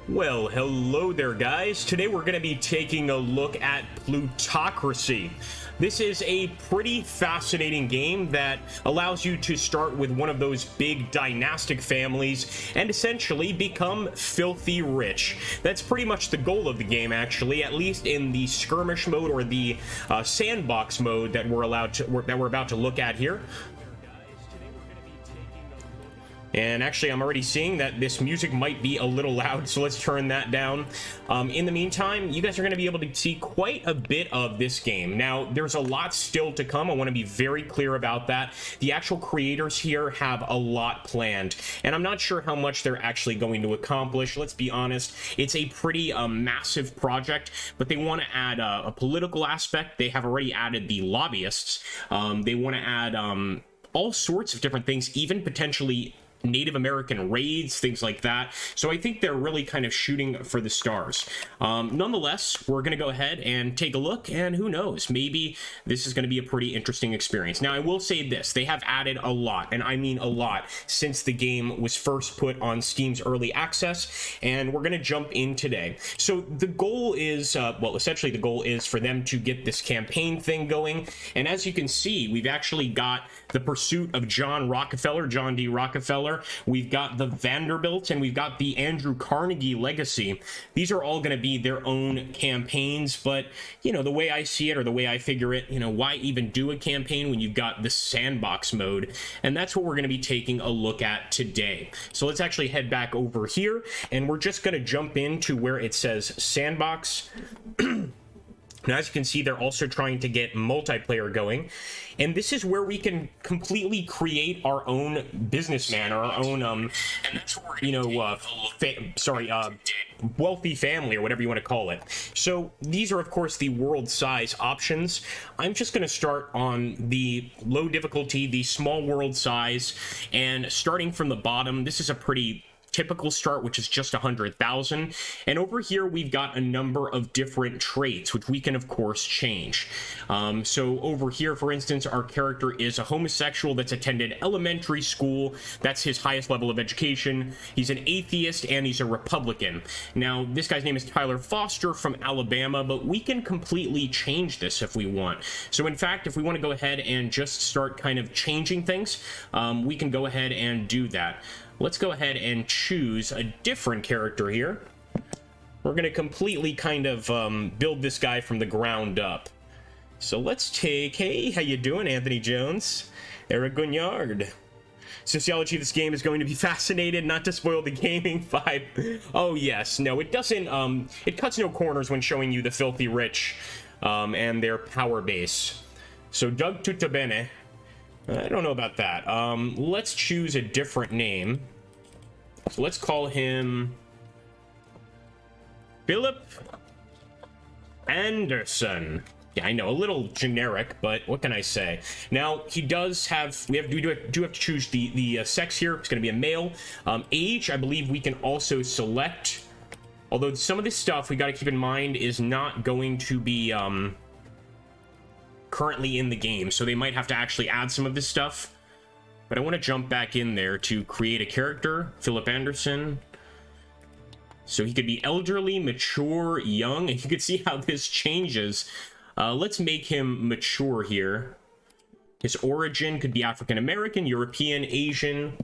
Well, hello there, guys. Today we're going to be taking a look at Plutocracy. This is a pretty fascinating game that allows you to start with one of those big dynastic families and essentially become filthy rich. That's pretty much the goal of the game, actually, at least in the skirmish mode or the sandbox mode that we're about to look at here. And actually, I'm already seeing that this music might be a little loud, so let's turn that down. In the meantime, you guys are going to be able to see quite a bit of this game. Now, there's a lot still to come. I want to be very clear about that. The actual creators here have a lot planned, and I'm not sure how much they're actually going to accomplish. Let's be honest. It's a pretty massive project, but they want to add a political aspect. They have already added the lobbyists. They want to add all sorts of different things, even potentially Native American raids, things like that. So I think they're really kind of shooting for the stars. Nonetheless, we're going to go ahead and take a look, and who knows, maybe this is going to be a pretty interesting experience. Now, I will say this, they have added a lot, and I mean a lot, since the game was first put on Steam's early access, and we're going to jump in today. So the goal is, well, essentially the goal is for them to get this campaign thing going, and as you can see, we've actually got the pursuit of John D. Rockefeller. We've got the Vanderbilt, and we've got the Andrew Carnegie legacy. These are all going to be their own campaigns, but, you know, the way I see it, or the way I figure it, you know, why even do a campaign when you've got the sandbox mode? And that's what we're going to be taking a look at today. So let's actually head back over here, and we're just going to jump into where it says sandbox. Now, as you can see, they're also trying to get multiplayer going, and this is where we can completely create our own businessman, or our own, you know, wealthy family, or whatever you want to call it. So these are, of course, the world size options. I'm just going to start on the low difficulty, the small world size, and starting from the bottom, this is a pretty typical start, which is just 100,000. And over here, we've got a number of different traits, which we can, of course, change. So over here, for instance, our character is a homosexual that's attended elementary school. That's his highest level of education. He's an atheist, and he's a Republican. Now, this guy's name is Tyler Foster from Alabama, but we can completely change this if we want. So in fact, if we want to go ahead and just start kind of changing things, we can go ahead and do that. Let's go ahead and choose a different character here. We're going to completely kind of build this guy from the ground up. So let's take, hey, how you doing, Anthony Jones? Eric Guignard. Sociology of this game is going to be fascinated, not to spoil the gaming vibe. Oh yes, no, it doesn't, it cuts no corners when showing you the filthy rich and their power base. So Doug Tutabene. I don't know about that. Let's choose a different name. So let's call him Philip Anderson. Yeah, I know, a little generic, but what can I say? Now, he does have, we do have to choose the sex here. It's going to be a male. Age, I believe we can also select. Although some of this stuff we got to keep in mind is not going to be currently in the game, so they might have to actually add some of this stuff. But I want to jump back in there to create a character, Philip Anderson. So he could be elderly, mature, young, and you can see how this changes. Let's make him mature here. His origin could be African American, European, Asian.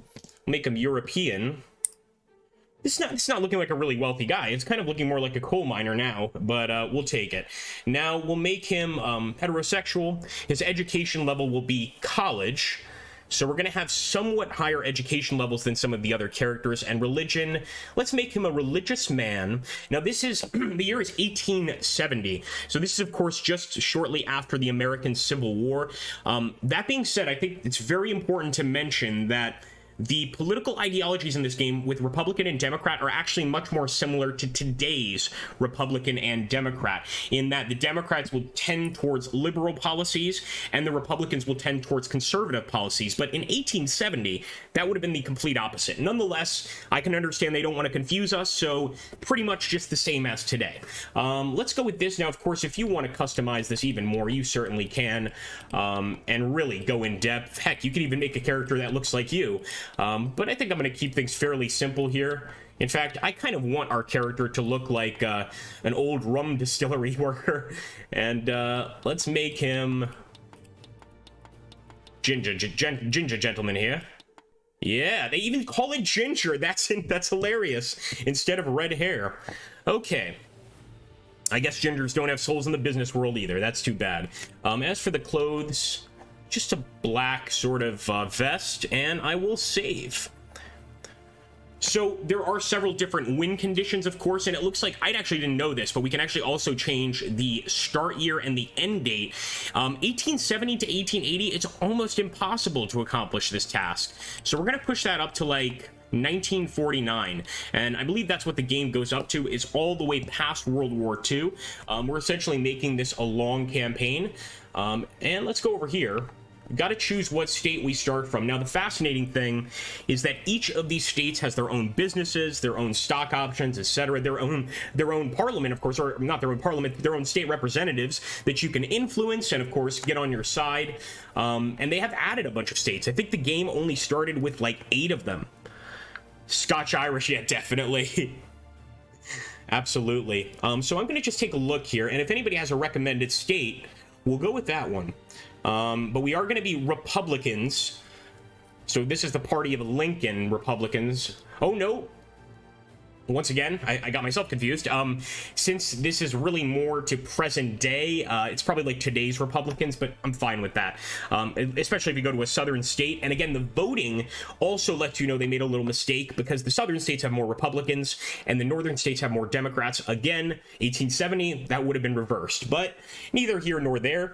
Make him European. It's not looking like a really wealthy guy. It's kind of looking more like a coal miner now, but we'll take it. Now, we'll make him heterosexual. His education level will be college. So we're going to have somewhat higher education levels than some of the other characters. And religion, let's make him a religious man. Now, this is, the year is 1870. So this is, of course, just shortly after the American Civil War. That being said, I think it's very important to mention that the political ideologies in this game with Republican and Democrat are actually much more similar to today's Republican and Democrat, in that the Democrats will tend towards liberal policies and the Republicans will tend towards conservative policies. But in 1870, that would have been the complete opposite. Nonetheless, I can understand they don't want to confuse us, so pretty much just the same as today. Let's go with this. Now, of course, if you want to customize this even more, you certainly can, and really go in depth. Heck, you can even make a character that looks like you. But I think I'm going to keep things fairly simple here. In fact, I kind of want our character to look like an old rum distillery worker. And let's make him ginger gentleman here. Yeah, they even call it ginger. That's hilarious. Instead of red hair. Okay. I guess gingers don't have souls in the business world either. That's too bad. As for the clothes, just a black sort of vest, and I will save. So there are several different win conditions, of course, and it looks like I actually didn't know this, but we can actually also change the start year and the end date. 1870 to 1880, it's almost impossible to accomplish this task. So we're going to push that up to like 1949, and I believe that's what the game goes up to, is all the way past World War II. We're essentially making this a long campaign. And let's go over here. We've got to choose what state we start from. Now, the fascinating thing is that each of these states has their own businesses, their own stock options, etc., their own parliament, of course, or not their own parliament, their own state representatives that you can influence and, of course, get on your side. And they have added a bunch of states. I think the game only started with like 8 of them. Scotch-Irish, yeah, definitely. Absolutely. So I'm going to just take a look here, and if anybody has a recommended state, we'll go with that one. But we are going to be Republicans. So this is the party of Lincoln Republicans. Oh, no. Once again, I got myself confused. Since this is really more to present day, it's probably like today's Republicans, but I'm fine with that. Especially if you go to a southern state. And again, the voting also lets you know they made a little mistake because the southern states have more Republicans and the northern states have more Democrats. Again, 1870, that would have been reversed, but neither here nor there.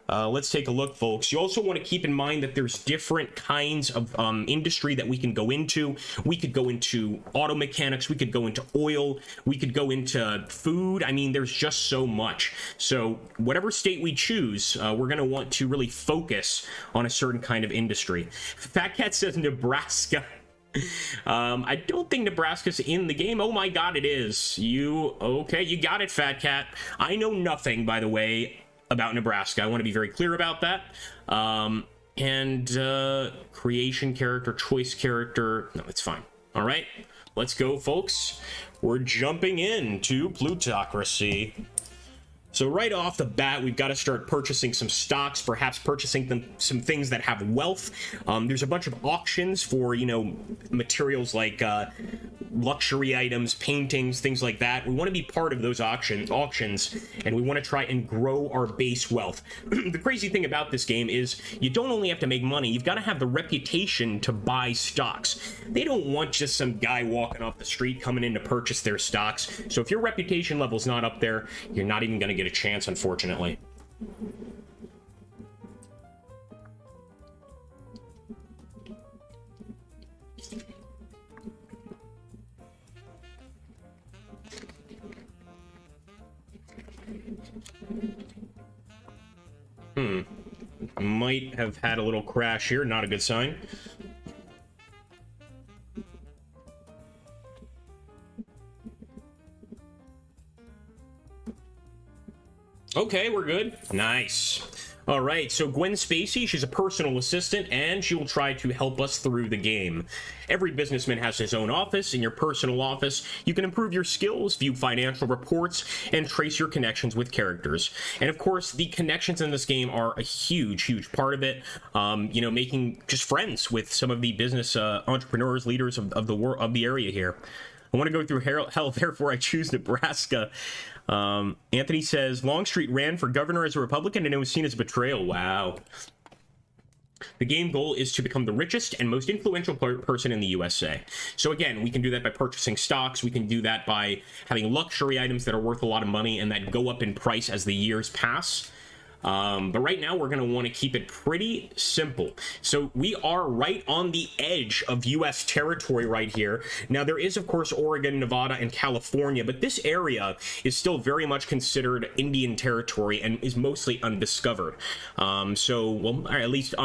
Let's take a look, folks. You also want to keep in mind that there's different kinds of industry that we can go into. We could go into auto mechanics. We could go into oil. We could go into food. I mean, there's just so much. So whatever state we choose, we're going to want to really focus on a certain kind of industry. Fat Cat says Nebraska. I don't think Nebraska's in the game. Oh my god, it is. Okay, you got it, Fat Cat. I know nothing, by the way, about Nebraska. I want to be very clear about that. Creation character, choice character. No, it's fine. All right, let's go, folks. We're jumping into Plutocracy. So right off the bat, we've got to start purchasing some stocks, perhaps purchasing some things that have wealth. There's a bunch of auctions for, materials like luxury items, paintings, things like that. We want to be part of those auctions, and we want to try and grow our base wealth. The crazy thing about this game is you don't only have to make money, you've got to have the reputation to buy stocks. They don't want just some guy walking off the street coming in to purchase their stocks. So if your reputation level's not up there, you're not even going to get a chance, unfortunately. Might have had a little crash here, not a good sign. Okay, we're good. Nice. All right, so Gwen Spacey, she's a personal assistant, and she will try to help us through the game. Every businessman has his own office. In your personal office, you can improve your skills, view financial reports, and trace your connections with characters. And of course, the connections in this game are a huge part of it. Making just friends with some of the business entrepreneurs, leaders of the area here. I want to go through hell, therefore I choose Nebraska. Anthony says, Longstreet ran for governor as a Republican and it was seen as betrayal. Wow. The game goal is to become the richest and most influential person in the USA. So again, we can do that by purchasing stocks. We can do that by having luxury items that are worth a lot of money and that go up in price as the years pass. But right now we're going to want to keep it pretty simple. So we are right on the edge of U.S. territory right here. Now there is, of course, Oregon, Nevada, and California, but this area is still very much considered Indian territory and is mostly undiscovered. At least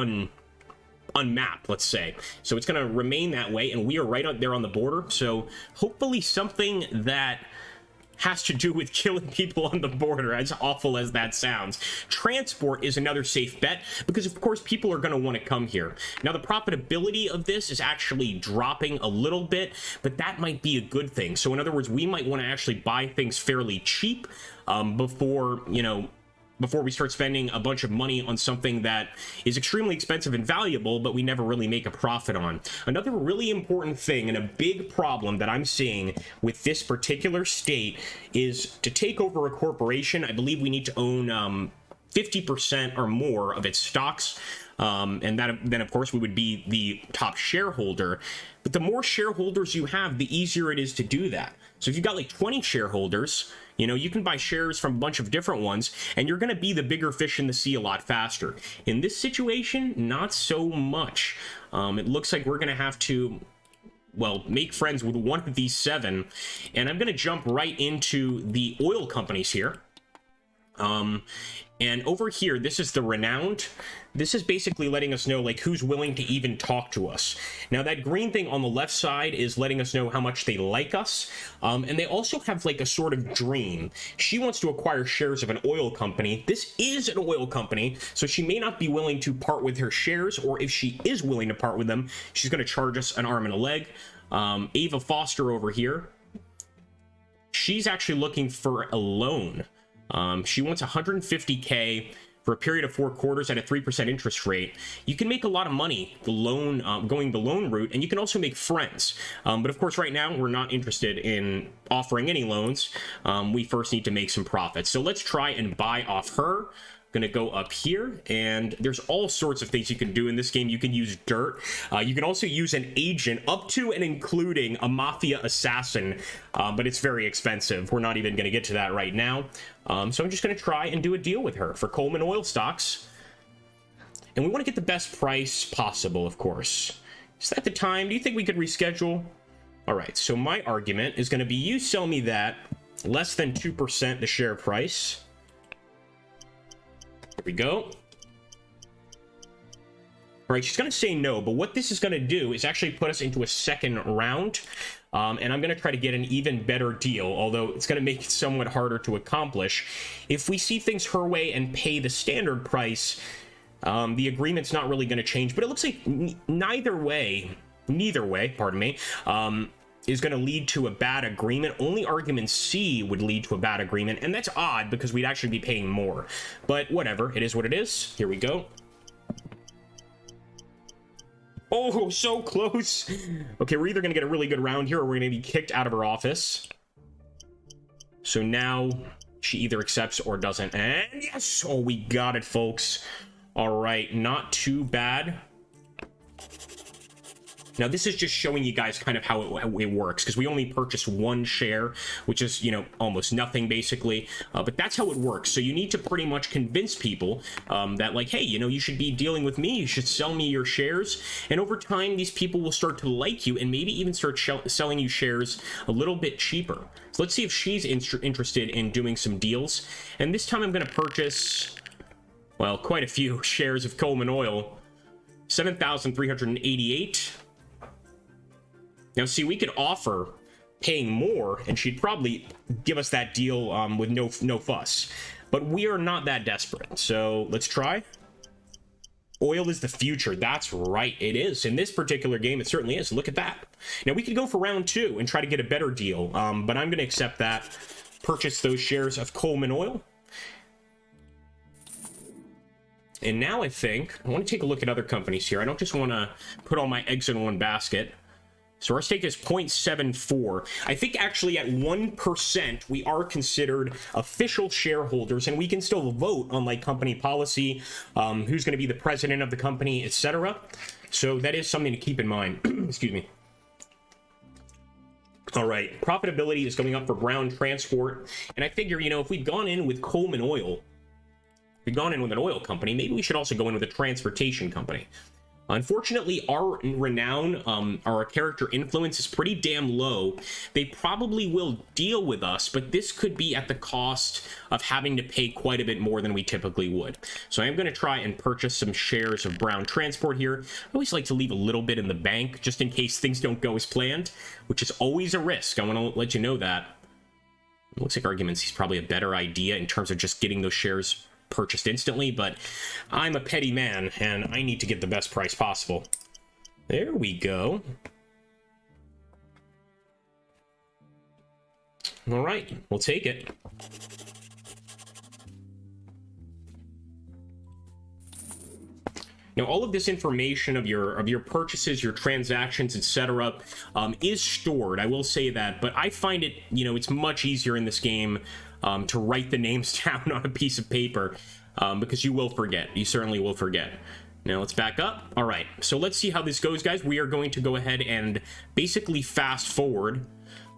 unmapped, let's say. So it's going to remain that way, and we are right out there on the border. So hopefully something that has to do with killing people on the border, as awful as that sounds. Transport is another safe bet, because of course people are going to want to come here. Now the profitability of this is actually dropping a little bit, but that might be a good thing. So in other words, we might want to actually buy things fairly cheap before, you know, before we start spending a bunch of money on something that is extremely expensive and valuable, but we never really make a profit on. Another really important thing and a big problem that I'm seeing with this particular state is to take over a corporation, I believe we need to own 50% or more of its stocks. And that, then of course we would be the top shareholder. But the more shareholders you have, the easier it is to do that. So if you've got like 20 shareholders, you know, you can buy shares from a bunch of different ones, and you're going to be the bigger fish in the sea a lot faster. In this situation, not so much. It looks like we're going to have to, well, make friends with one of these 7. And I'm going to jump right into the oil companies here. And over here, this is the Renowned. This is basically letting us know, like, who's willing to even talk to us. Now, that green thing on the left side is letting us know how much they like us. And they also have, like, a sort of dream. She wants to acquire shares of an oil company. This is an oil company, so she may not be willing to part with her shares, or if she is willing to part with them, she's going to charge us an arm and a leg. Ava Foster over here, she's actually looking for a loan. She wants 150K for a period of 4 quarters at a 3% interest rate. You can make a lot of money going the loan route, and you can also make friends. But of course, right now, we're not interested in offering any loans. We first need to make some profits. So let's try and buy off her. Gonna go up here, and there's all sorts of things you can do in this game. You can use dirt. You can also use an agent, up to and including a mafia assassin, but it's very expensive. We're not even gonna get to that right now. So I'm just gonna try and do a deal with her for Coleman oil stocks. And we want to get the best price possible, of course. Is that the time? Do you think we could reschedule? All right, so my argument is gonna be, you sell me that, less than 2% the share price. Here we go. All right, she's going to say no, but what this is going to do is actually put us into a second round, and I'm going to try to get an even better deal, although it's going to make it somewhat harder to accomplish. If we see things her way and pay the standard price, the agreement's not really going to change, but it looks like neither way, pardon me, is going to lead to a bad agreement. Only argument C would lead to a bad agreement, and that's odd because we'd actually be paying more. But whatever, it is what it is. Here we go. Oh, so close. Okay, we're either going to get a really good round here, or we're going to be kicked out of her office. So now she either accepts or doesn't. And yes! Oh, we got it, folks. All right, not too bad. Now, this is just showing you guys kind of how it works, because we only purchased 1 share, which is, you know, almost nothing, basically. But that's how it works. So you need to pretty much convince people that, like, hey, you know, you should be dealing with me. You should sell me your shares. And over time, these people will start to like you and maybe even start selling you shares a little bit cheaper. So let's see if she's interested in doing some deals. And this time I'm going to purchase, well, quite a few shares of Coleman Oil. 7,388. Now, see, we could offer paying more, and she'd probably give us that deal with no fuss. But we are not that desperate, so let's try. Oil is the future. That's right, it is. In this particular game, it certainly is. Look at that. Now, we could go for round 2 and try to get a better deal, but I'm going to accept that. Purchase those shares of Coleman Oil. And now I think I want to take a look at other companies here. I don't just want to put all my eggs in one basket. So our stake is 0.74. I think actually at 1%, we are considered official shareholders, and we can still vote on like company policy, who's going to be the president of the company, etc. So that is something to keep in mind. Excuse me. All right, profitability is going up for Brown Transport. And I figure, you know, if we'd gone in with Coleman Oil, if we'd gone in with an oil company, maybe we should also go in with a transportation company. Unfortunately, our renown, our character influence is pretty damn low. They probably will deal with us, but this could be at the cost of having to pay quite a bit more than we typically would. So I am going to try and purchase some shares of Brown Transport here. I always like to leave a little bit in the bank just in case things don't go as planned, which is always a risk. I want to let you know that. It looks like Arguments is probably a better idea in terms of just getting those shares purchased instantly, but I'm a petty man, and I need to get the best price possible. There we go. All right, we'll take it. Now, all of this information of your purchases, your transactions, etc., is stored. I will say that, but I find it, it's much easier in this game to write the names down on a piece of paper because you will forget. You certainly will forget. Now, let's back up. All right, so let's see how this goes, guys. We are going to go ahead and basically fast forward.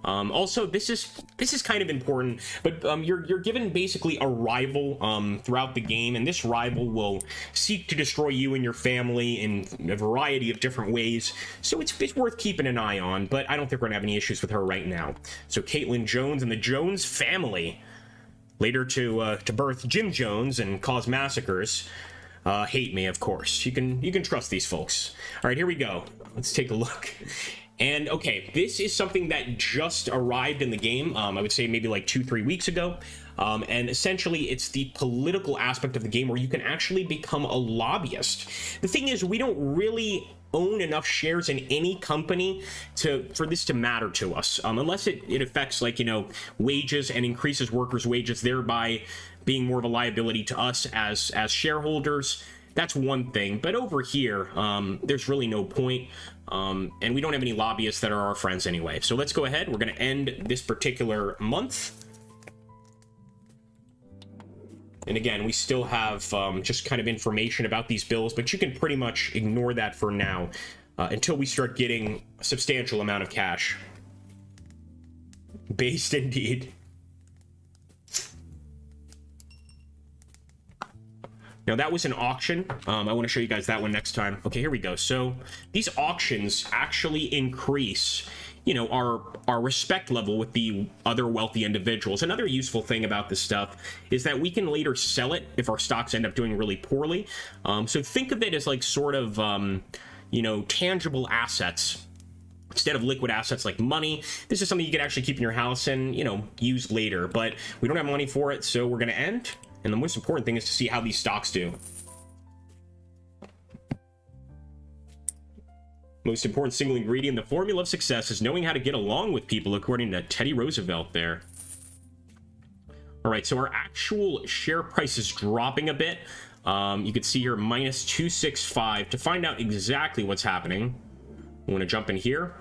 Also, this is kind of important, but you're given basically a rival throughout the game, and this rival will seek to destroy you and your family in a variety of different ways. So it's worth keeping an eye on, but I don't think we're gonna have any issues with her right now. So Caitlin Jones and the Jones family, later to birth Jim Jones and cause massacres, hate me, of course. You can trust these folks. All right, here we go. Let's take a look. And okay, this is something that just arrived in the game, I would say maybe like 2-3 weeks ago. And essentially it's the political aspect of the game where you can actually become a lobbyist. The thing is, we don't really own enough shares in any company for this to matter to us, unless it affects, like, wages and increases workers' wages, thereby being more of a liability to us as shareholders. That's one thing, but over here, there's really no point, and we don't have any lobbyists that are our friends anyway. So let's go ahead. We're going to end this particular month. And again, we still have just kind of information about these bills, but you can pretty much ignore that for now until we start getting a substantial amount of cash. Based indeed. Now, that was an auction. I want to show you guys that one next time. Okay, here we go. So these auctions actually increase, our respect level with the other wealthy individuals. Another useful thing about this stuff is that we can later sell it if our stocks end up doing really poorly. So think of it as like sort of, tangible assets instead of liquid assets like money. This is something you can actually keep in your house and, use later. But we don't have money for it, so we're going to end. And the most important thing is to see how these stocks do. Most important single ingredient, the formula of success is knowing how to get along with people, according to Teddy Roosevelt there. All right, so our actual share price is dropping a bit. You can see here, minus 265. To find out exactly what's happening, I want to jump in here.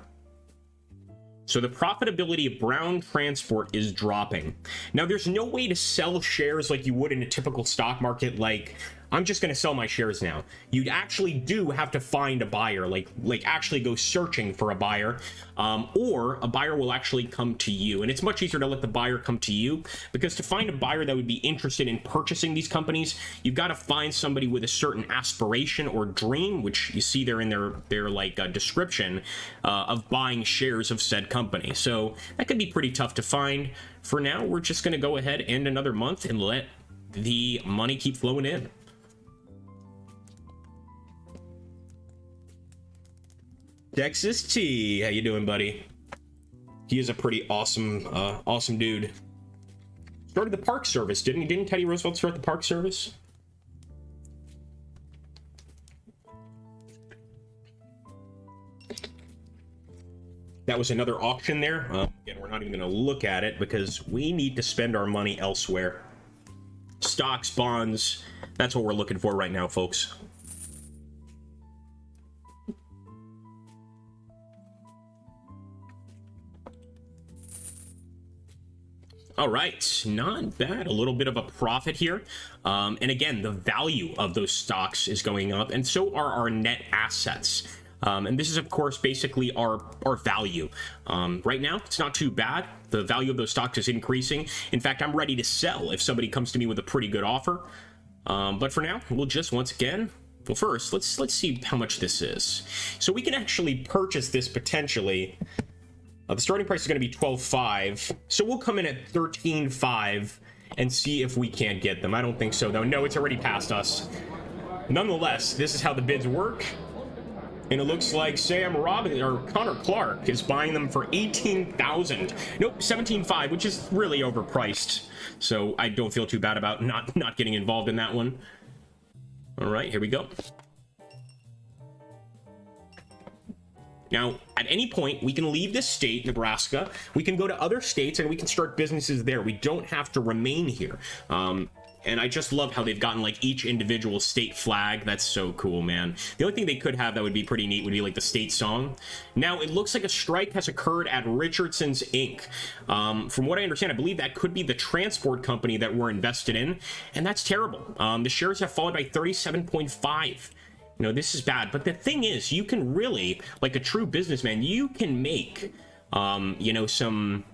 So the profitability of Brown Transport is dropping. Now, there's no way to sell shares like you would in a typical stock market, like, I'm just going to sell my shares now. You actually do have to find a buyer, like actually go searching for a buyer, or a buyer will actually come to you. And it's much easier to let the buyer come to you, because to find a buyer that would be interested in purchasing these companies, you've got to find somebody with a certain aspiration or dream, which you see there in their description of buying shares of said company. So that can be pretty tough to find. For now, we're just going to go ahead, end another month, and let the money keep flowing in. Texas T, how you doing, buddy? He is a pretty awesome, awesome dude. Started the Park Service, didn't he? Didn't Teddy Roosevelt start the Park Service? That was another auction there. Again, we're not even going to look at it because we need to spend our money elsewhere. Stocks, bonds, that's what we're looking for right now, folks. All right, not bad. A little bit of a profit here. And again, the value of those stocks is going up, and so are our net assets. And this is, of course, basically our value. Right now, it's not too bad. The value of those stocks is increasing. In fact, I'm ready to sell if somebody comes to me with a pretty good offer. But for now, we'll just, once again, well, first, let's see how much this is. So we can actually purchase this potentially. The starting price is going to be $12.5, so we'll come in at $13.5 and see if we can't get them. I don't think so, though. No, it's already past us. Nonetheless, this is how the bids work. And it looks like Sam Robin or Connor Clark is buying them for 18,000. Nope, 17.5, which is really overpriced. So I don't feel too bad about not getting involved in that one. All right, here we go. Now, at any point, we can leave this state, Nebraska. We can go to other states and we can start businesses there. We don't have to remain here. And I just love how they've gotten like each individual state flag. That's so cool, man. The only thing they could have that would be pretty neat would be like the state song. Now, it looks like a strike has occurred at Richardson's Inc. From what I understand, I believe that could be the transport company that we're invested in. And that's terrible. The shares have fallen by 37.5. You know, this is bad. But the thing is, you can really, like a true businessman, you can make, you know, some...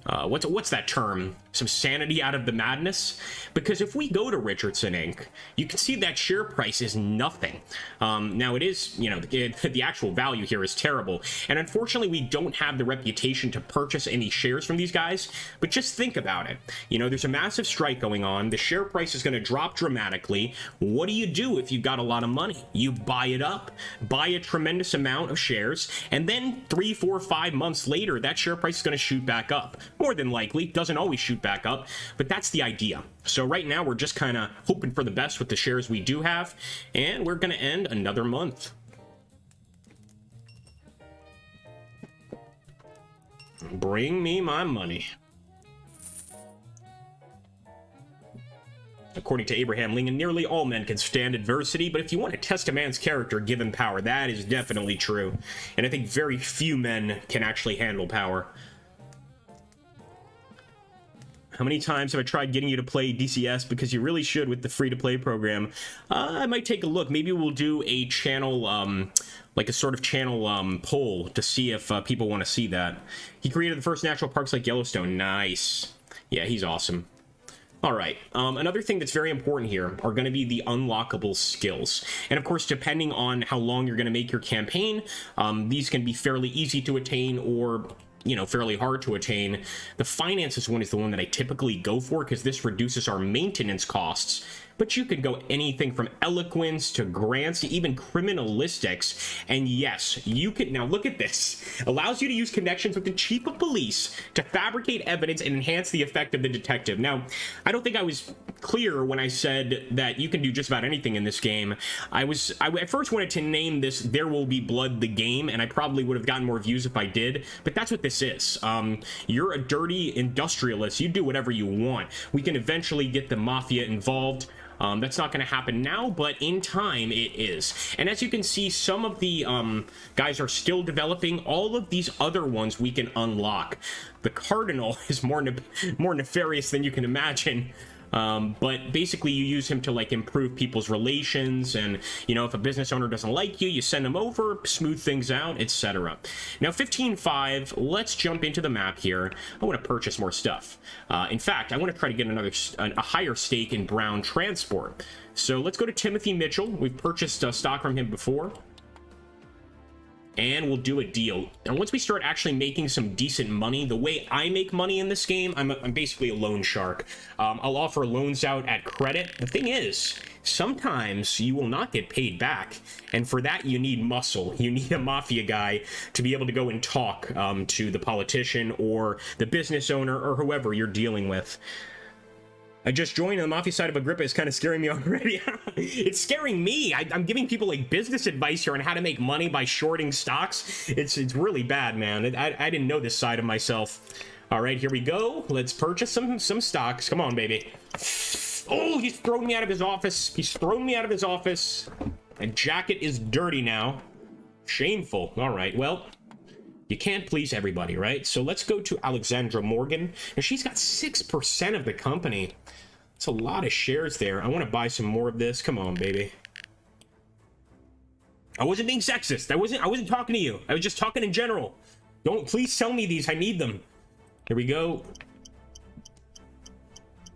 what's that term? Some sanity out of the madness? Because if we go to Richardson Inc., you can see that share price is nothing. Now it is, you know, the actual value here is terrible. And unfortunately, we don't have the reputation to purchase any shares from these guys. But just think about it. You know, there's a massive strike going on. The share price is going to drop dramatically. What do you do if you've got a lot of money? You buy it up, buy a tremendous amount of shares, and then 3, 4, 5 months later, that share price is going to shoot back up. More than likely, doesn't always shoot back up, but that's the idea. So right now we're just kind of hoping for the best with the shares we do have, and we're going to end another month. Bring me my money. According to Abraham Lincoln, nearly all men can stand adversity, but if you want to test a man's character, give him power. That is definitely true. And I think very few men can actually handle power. How many times have I tried getting you to play DCS? Because you really should with the free-to-play program. I might take a look. Maybe we'll do a channel, like a sort of channel poll to see if people want to see that. He created the first natural parks like Yellowstone. Nice. Yeah, he's awesome. All right, another thing that's very important here are going to be the unlockable skills. And of course, depending on how long you're going to make your campaign, these can be fairly easy to attain or, you know, fairly hard to attain. The finances one is the one that I typically go for because this reduces our maintenance costs. But you could go anything from eloquence to grants to even criminalistics. And yes, you can. Now look at this. Allows you to use connections with the chief of police to fabricate evidence and enhance the effect of the detective. Now, I don't think I was clear when I said that you can do just about anything in this game. I at first wanted to name this There Will Be Blood the game, and I probably would have gotten more views if I did. But that's what this is. You're a dirty industrialist. You do whatever you want. We can eventually get the mafia involved. That's not going to happen now, but in time it is. And as you can see, some of the guys are still developing. All of these other ones we can unlock. The Cardinal is more nefarious than you can imagine. But basically you use him to like improve people's relations, and you know, if a business owner doesn't like you, you send them over, smooth things out, etc. Now 15.5, let's jump into the map here. I want to purchase more stuff. In fact, I want to try to get a higher stake in Brown Transport. So let's go to Timothy Mitchell. We've purchased stock from him before. And we'll do a deal. And once we start actually making some decent money, the way I make money in this game, I'm basically a loan shark. I'll offer loans out at credit. The thing is, sometimes you will not get paid back. And for that, you need muscle. You need a mafia guy to be able to go and talk to the politician or the business owner or whoever you're dealing with. I just joined, and the mafia side of Agrippa is kind of scaring me already. It's scaring me. I'm giving people like business advice here on how to make money by shorting stocks. It's really bad, man. I didn't know this side of myself. All right, here we go. Let's purchase some stocks. Come on, baby. Oh, he's thrown me out of his office. He's thrown me out of his office. My jacket is dirty now. Shameful. All right, well, you can't please everybody, right? So let's go to Alexandra Morgan. And she's got 6% of the company. It's a lot of shares there. I want to buy some more of this. Come on, baby. I wasn't being sexist. I wasn't talking to you. I was just talking in general. Please sell me these. I need them. Here we go.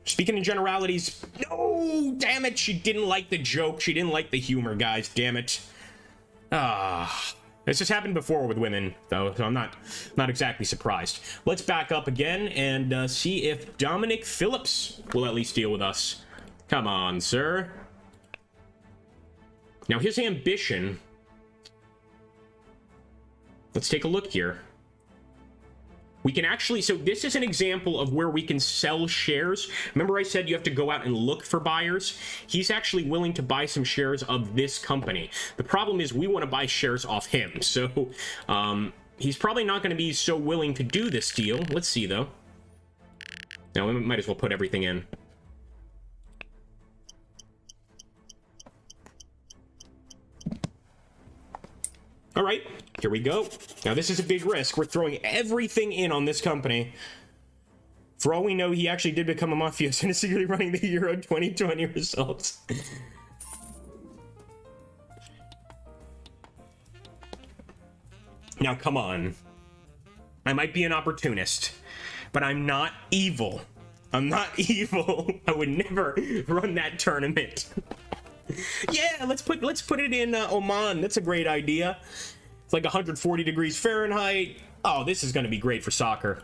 Speaking in generalities. No, damn it. She didn't like the joke. She didn't like the humor, guys. Damn it. This has happened before with women, though, so I'm not exactly surprised. Let's back up again and see if Dominic Phillips will at least deal with us. Come on, sir. Now, his ambition let's take a look here. We can actually, so this is an example of where we can sell shares. Remember I said you have to go out and look for buyers? He's actually willing to buy some shares of this company. The problem is we want to buy shares off him. So he's probably not going to be so willing to do this deal. Let's see though. Now we might as well put everything in. All right, here we go. Now, this is a big risk. We're throwing everything in on this company. For all we know, he actually did become a mafioso and is secretly running the Euro 2020 results. Now, come on. I might be an opportunist, but I'm not evil. I'm not evil. I would never run that tournament. Yeah, let's put it in Oman. That's a great idea. It's like 140 degrees Fahrenheit. Oh, this is going to be great for soccer.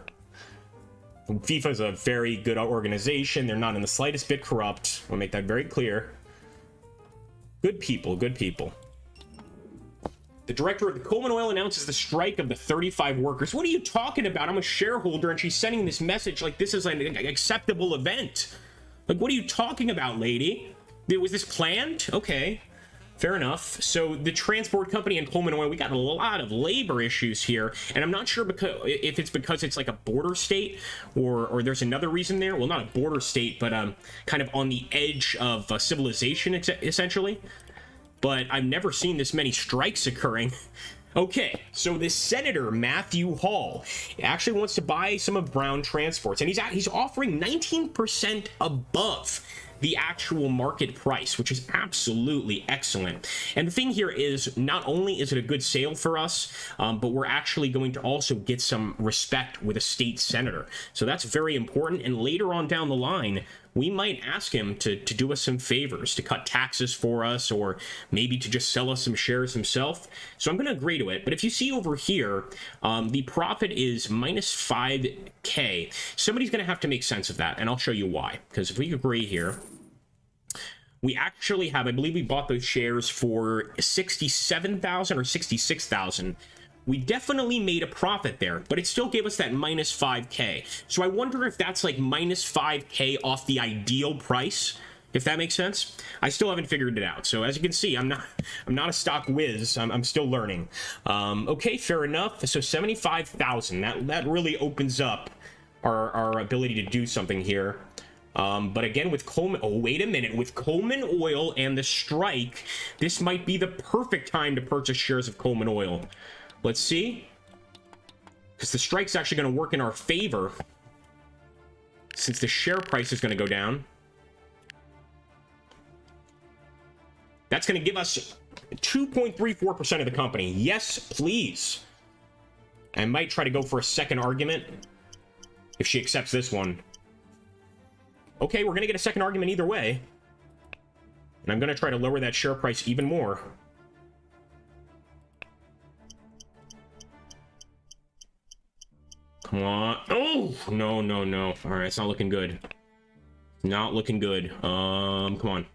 FIFA is a very good organization. They're not in the slightest bit corrupt. I'll make that very clear. Good people, good people. The director of the Coleman Oil announces the strike of the 35 workers. What are you talking about? I'm a shareholder, and she's sending this message like this is an acceptable event. Like, what are you talking about, lady? Was this planned? Okay, fair enough. So the transport company and Coleman Oil, we got a lot of labor issues here, and I'm not sure if it's because it's like a border state or there's another reason there. Well, not a border state, but kind of on the edge of civilization, essentially. But I've never seen this many strikes occurring. Okay, so this Senator Matthew Hall actually wants to buy some of Brown Transports, and he's offering 19% above the actual market price, which is absolutely excellent. And the thing here is, not only is it a good sale for us, but we're actually going to also get some respect with a state senator. So that's very important. And later on down the line, we might ask him to do us some favors, to cut taxes for us, or maybe to just sell us some shares himself. So I'm going to agree to it. But if you see over here, the profit is minus 5K. Somebody's going to have to make sense of that, and I'll show you why. Because if we agree here, we actually have, I believe we bought those shares for 67,000 or 66,000. We definitely made a profit there, but it still gave us that minus 5K. So I wonder if that's like minus 5K off the ideal price, if that makes sense. I still haven't figured it out. So as you can see, I'm not a stock whiz. I'm still learning. Okay, fair enough. So 75,000. That really opens up our ability to do something here. But again, with Coleman, oh, wait a minute, with Coleman Oil and the strike, this might be the perfect time to purchase shares of Coleman Oil. Let's see. Because the strike's actually going to work in our favor, since the share price is going to go down. That's going to give us 2.34% of the company. Yes, please. I might try to go for a second argument if she accepts this one. Okay, we're going to get a second argument either way. And I'm going to try to lower that share price even more. Come on. Oh, no, no, no. All right, it's not looking good. Not looking good. Come on.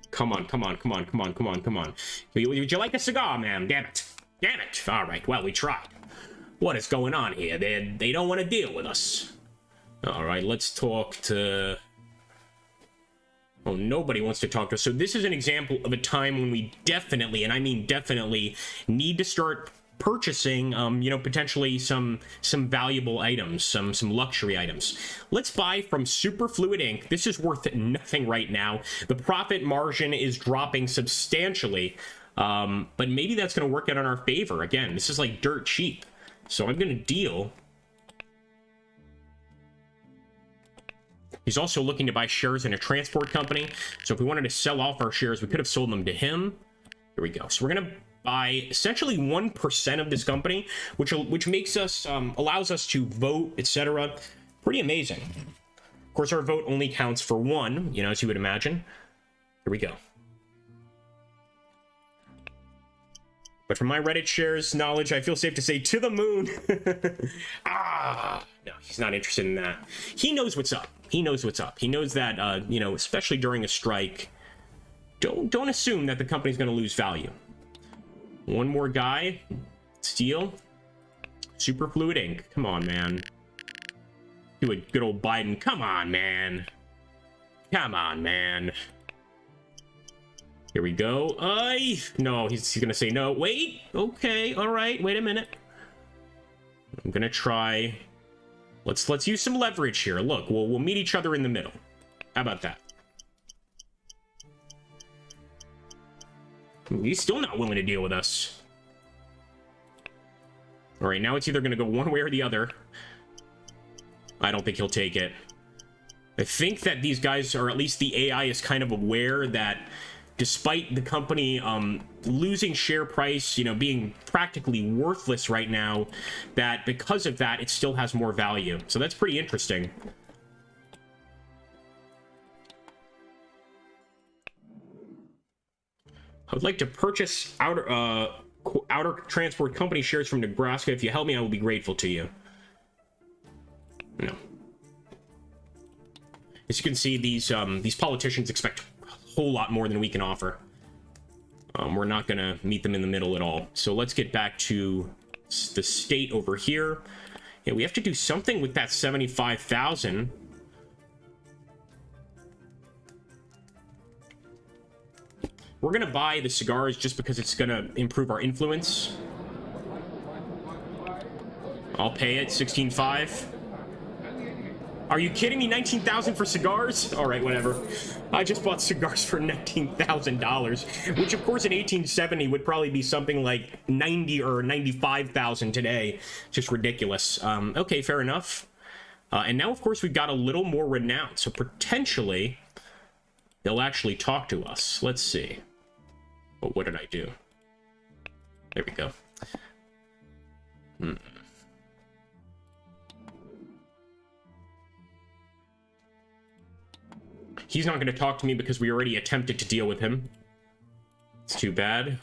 Come on, come on, come on, come on, come on, come on. Would you like a cigar, ma'am? Damn it. Damn it. All right, well, we tried. What is going on here? They don't want to deal with us. All right, let's talk to... Oh, nobody wants to talk to us. So this is an example of a time when we definitely, and I mean definitely, need to start purchasing, you know, potentially some valuable items, some luxury items. Let's buy from Superfluid Inc. This is worth nothing right now. The profit margin is dropping substantially, but maybe that's going to work out in our favor. Again, this is like dirt cheap. So I'm going to deal. He's also looking to buy shares in a transport company. So if we wanted to sell off our shares, we could have sold them to him. Here we go. So we're going to buy essentially 1% of this company, which makes us, allows us to vote, etc. Pretty amazing. Of course, our vote only counts for one, you know, as you would imagine. Here we go. But from my Reddit shares knowledge, I feel safe to say to the moon. No, he's not interested in that. He knows what's up. He knows what's up. He knows that, you know, especially during a strike, don't assume that the company's going to lose value. One more guy. Steal. Superfluid ink. Come on, man. Do a good old Biden. Come on, man. Come on, man. Here we go. No, he's gonna say no. Wait. Okay. All right. Wait a minute. I'm gonna try. Let's use some leverage here. Look, we'll meet each other in the middle. How about that? He's still not willing to deal with us. All right, now it's either gonna go one way or the other. I don't think he'll take it. I think that these guys, or at least the AI, is kind of aware that despite the company losing share price, you know, being practically worthless right now, that because of that, it still has more value. So that's pretty interesting. I would like to purchase outer transport company shares from Nebraska. If you help me, I will be grateful to you. No. As you can see, these politicians expect a whole lot more than we can offer. We're not going to meet them in the middle at all. So let's get back to the state over here. Yeah, we have to do something with that 75,000. We're going to buy the cigars just because it's going to improve our influence. I'll pay it, 16.5. Are you kidding me? 19,000 for cigars? All right, whatever. I just bought cigars for $19,000, which of course in 1870 would probably be something like 90 or 95,000 today. Just ridiculous. Okay, fair enough. And now, of course, we've got a little more renown, so potentially they'll actually talk to us. Let's see. Oh, what did I do? There we go. He's not going to talk to me because we already attempted to deal with him. It's too bad.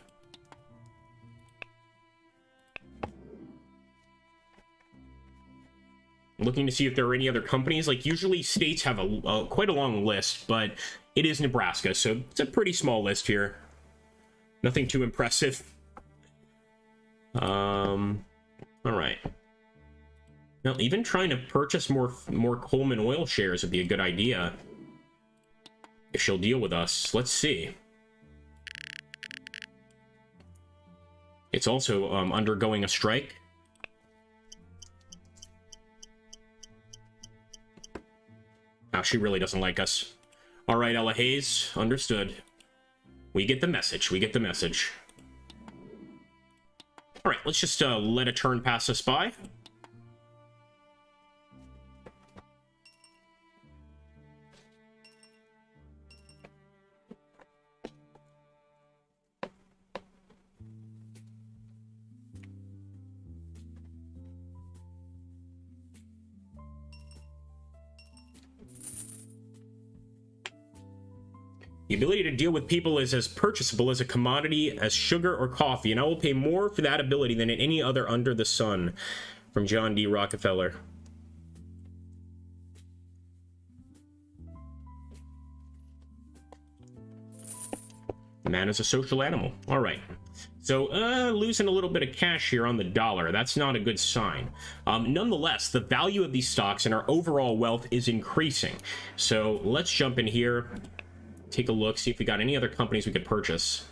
Looking to see if there are any other companies. Like, usually states have quite a long list, but it is Nebraska, so it's a pretty small list here. Nothing too impressive. All right. Now, even trying to purchase more Coleman Oil shares would be a good idea. If she'll deal with us. Let's see. It's also undergoing a strike. Oh, she really doesn't like us. All right, Ella Hayes. Understood. We get the message. We get the message. All right, let's just let a turn pass us by. The ability to deal with people is as purchasable as a commodity as sugar or coffee, and I will pay more for that ability than any other under the sun. From John D. Rockefeller. Man is a social animal. All right. So, losing a little bit of cash here on the dollar. That's not a good sign. Nonetheless, the value of these stocks and our overall wealth is increasing. So, let's jump in here. Take a look, see if we got any other companies we could purchase.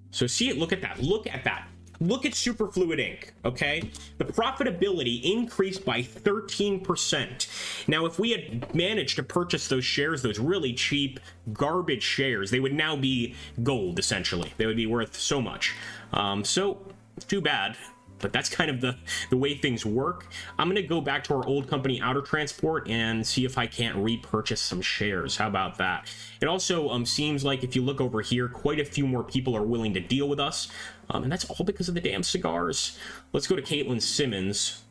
So see it, look at that. Look at that. Look at Superfluid Inc., okay? The profitability increased by 13%. Now, if we had managed to purchase those shares, those really cheap, garbage shares, they would now be gold, essentially. They would be worth so much. So, too bad. But that's kind of the way things work. I'm going to go back to our old company, Outer Transport, and see if I can't repurchase some shares. How about that? It also seems like if you look over here, quite a few more people are willing to deal with us. And that's all because of the damn cigars. Let's go to Caitlin Simmons.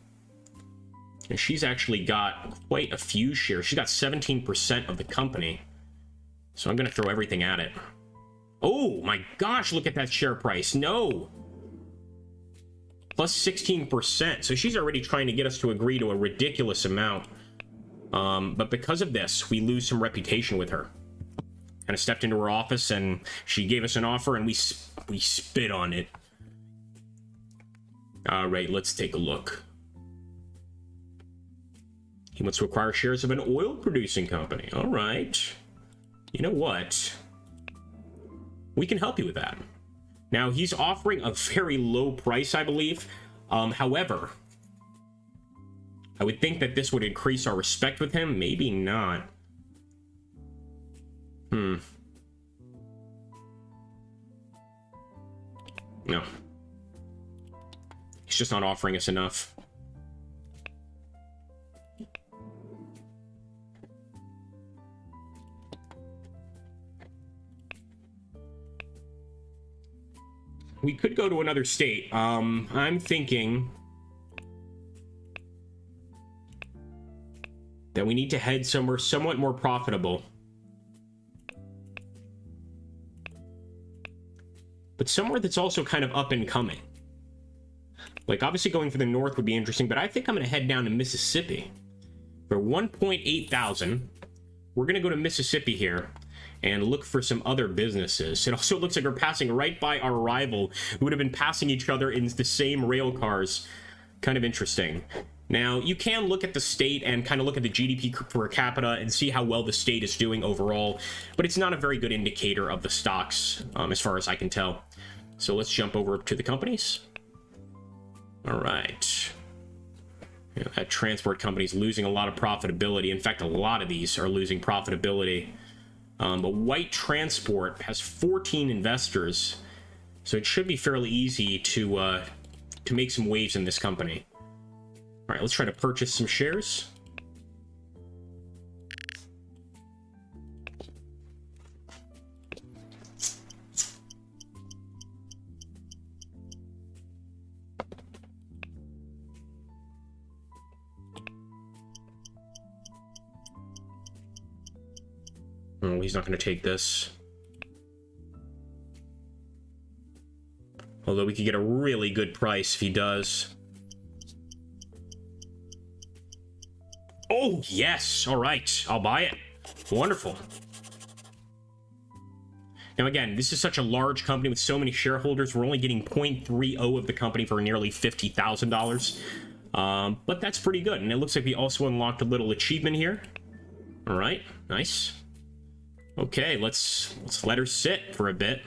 And she's actually got quite a few shares. She's got 17% of the company. So I'm going to throw everything at it. Oh, my gosh, look at that share price. No. Plus 16%. So she's already trying to get us to agree to a ridiculous amount. But because of this, we lose some reputation with her. Kind of stepped into her office and she gave us an offer and we spit on it. All right, let's take a look. He wants to acquire shares of an oil-producing company. All right. You know what? We can help you with that. Now, he's offering a very low price, I believe. However, I would think that this would increase our respect with him. Maybe not. No. He's just not offering us enough. We could go to another state. I'm thinking that we need to head somewhere somewhat more profitable. But somewhere that's also kind of up and coming. Like, obviously going for the north would be interesting, but I think I'm going to head down to Mississippi. For 1.8 thousand, we're going to go to Mississippi here and look for some other businesses. It also looks like we're passing right by our rival, who would have been passing each other in the same rail cars. Kind of interesting. Now, you can look at the state and kind of look at the GDP per capita and see how well the state is doing overall, but it's not a very good indicator of the stocks, as far as I can tell. So let's jump over to the companies. All right. Yeah, that transport company is losing a lot of profitability. In fact, a lot of these are losing profitability. But White Transport has 14 investors, so it should be fairly easy to make some waves in this company. All right, let's try to purchase some shares. Oh, he's not going to take this. Although we could get a really good price if he does. Oh, yes. All right. I'll buy it. Wonderful. Now, again, this is such a large company with so many shareholders. We're only getting 0.30 of the company for nearly $50,000. But that's pretty good. And it looks like we also unlocked a little achievement here. All right. Nice. Okay, let's let her sit for a bit.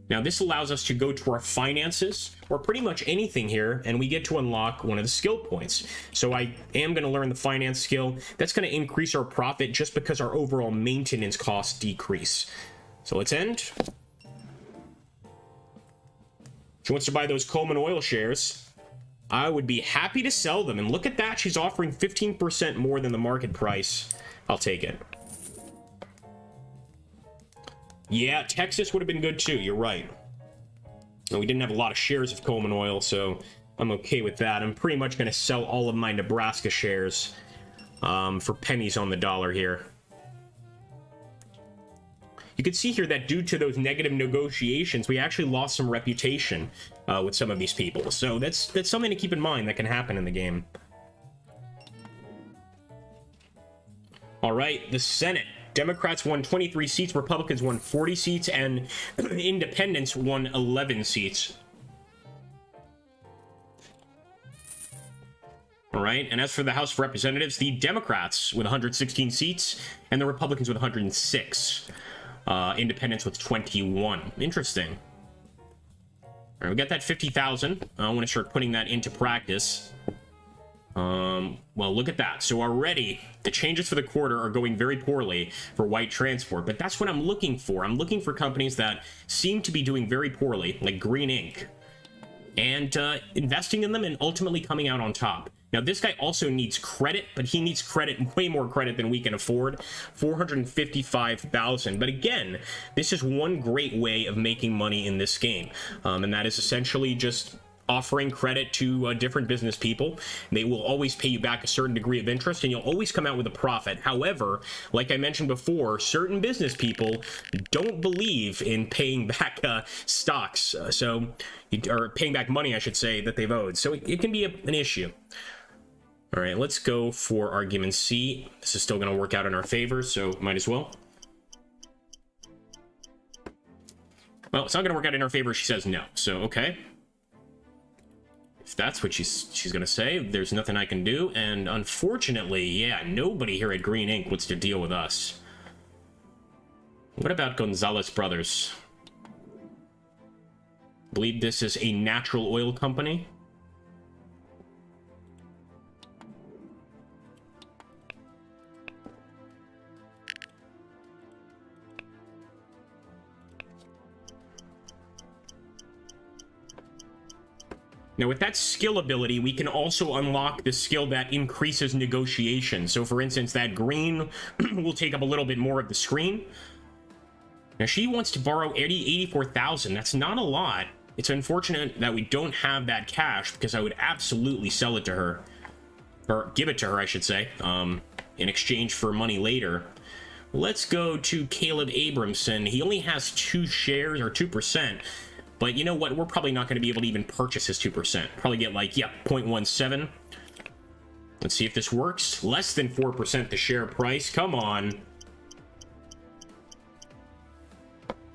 Now, this allows us to go to our finances, or pretty much anything here, and we get to unlock one of the skill points. So I am going to learn the finance skill. That's going to increase our profit just because our overall maintenance costs decrease. So let's end. She wants to buy those Coleman Oil shares. I would be happy to sell them, and look at that. She's offering 15% more than the market price. I'll take it. Yeah, Texas would have been good too. You're right. And we didn't have a lot of shares of Coleman Oil, so I'm okay with that. I'm pretty much going to sell all of my Nebraska shares for pennies on the dollar here. You can see here that due to those negative negotiations, we actually lost some reputation with some of these people. So that's something to keep in mind that can happen in the game. All right, the Senate. Democrats won 23 seats, Republicans won 40 seats, and Independents won 11 seats. All right, and as for the House of Representatives, the Democrats with 116 seats, and the Republicans with 106. Independents with 21. Interesting. All right, we got that 50,000. I want to start putting that into practice. Well, look at that. So already the changes for the quarter are going very poorly for White Transport, but that's what I'm looking for. I'm looking for companies that seem to be doing very poorly, like Green Inc., and investing in them and ultimately coming out on top. Now, this guy also needs credit, but he needs credit, way more credit than we can afford, 455,000. But again, this is one great way of making money in this game, and that is essentially just offering credit to different business people. They will always pay you back a certain degree of interest, and you'll always come out with a profit. However, like I mentioned before, certain business people don't believe in paying back stocks, or paying back money, I should say, that they've owed. So it can be an issue. All right, let's go for argument C. This is still going to work out in our favor, so might as well. Well, it's not going to work out in our favor. She says no, so okay. If that's what she's gonna say, there's nothing I can do. And unfortunately, yeah, nobody here at Green Ink wants to deal with us. What about Gonzalez Brothers? I believe this is a natural oil company. Now, with that skill ability, we can also unlock the skill that increases negotiation. So, for instance, that green will take up a little bit more of the screen. Now, she wants to borrow 84,000. That's not a lot. It's unfortunate that we don't have that cash, because I would absolutely sell it to her. Or give it to her, I should say, in exchange for money later. Let's go to Caleb Abramson. He only has 2 shares, or 2%. But you know what? We're probably not going to be able to even purchase his 2%. Probably get like, yeah, 0.17. Let's see if this works. Less than 4% the share price. Come on.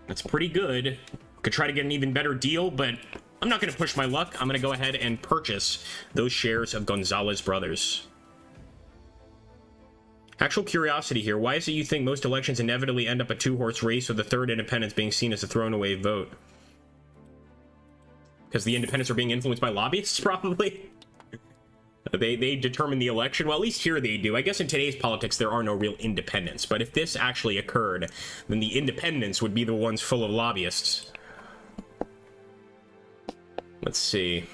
That's pretty good. Could try to get an even better deal, but I'm not going to push my luck. I'm going to go ahead and purchase those shares of Gonzalez Brothers. Actual curiosity here. Why is it you think most elections inevitably end up a 2-horse race, with the third independence being seen as a thrown-away vote? Because the independents are being influenced by lobbyists, probably? They determine the election? Well, at least here they do. I guess in today's politics, there are no real independents. But if this actually occurred, then the independents would be the ones full of lobbyists. Let's see.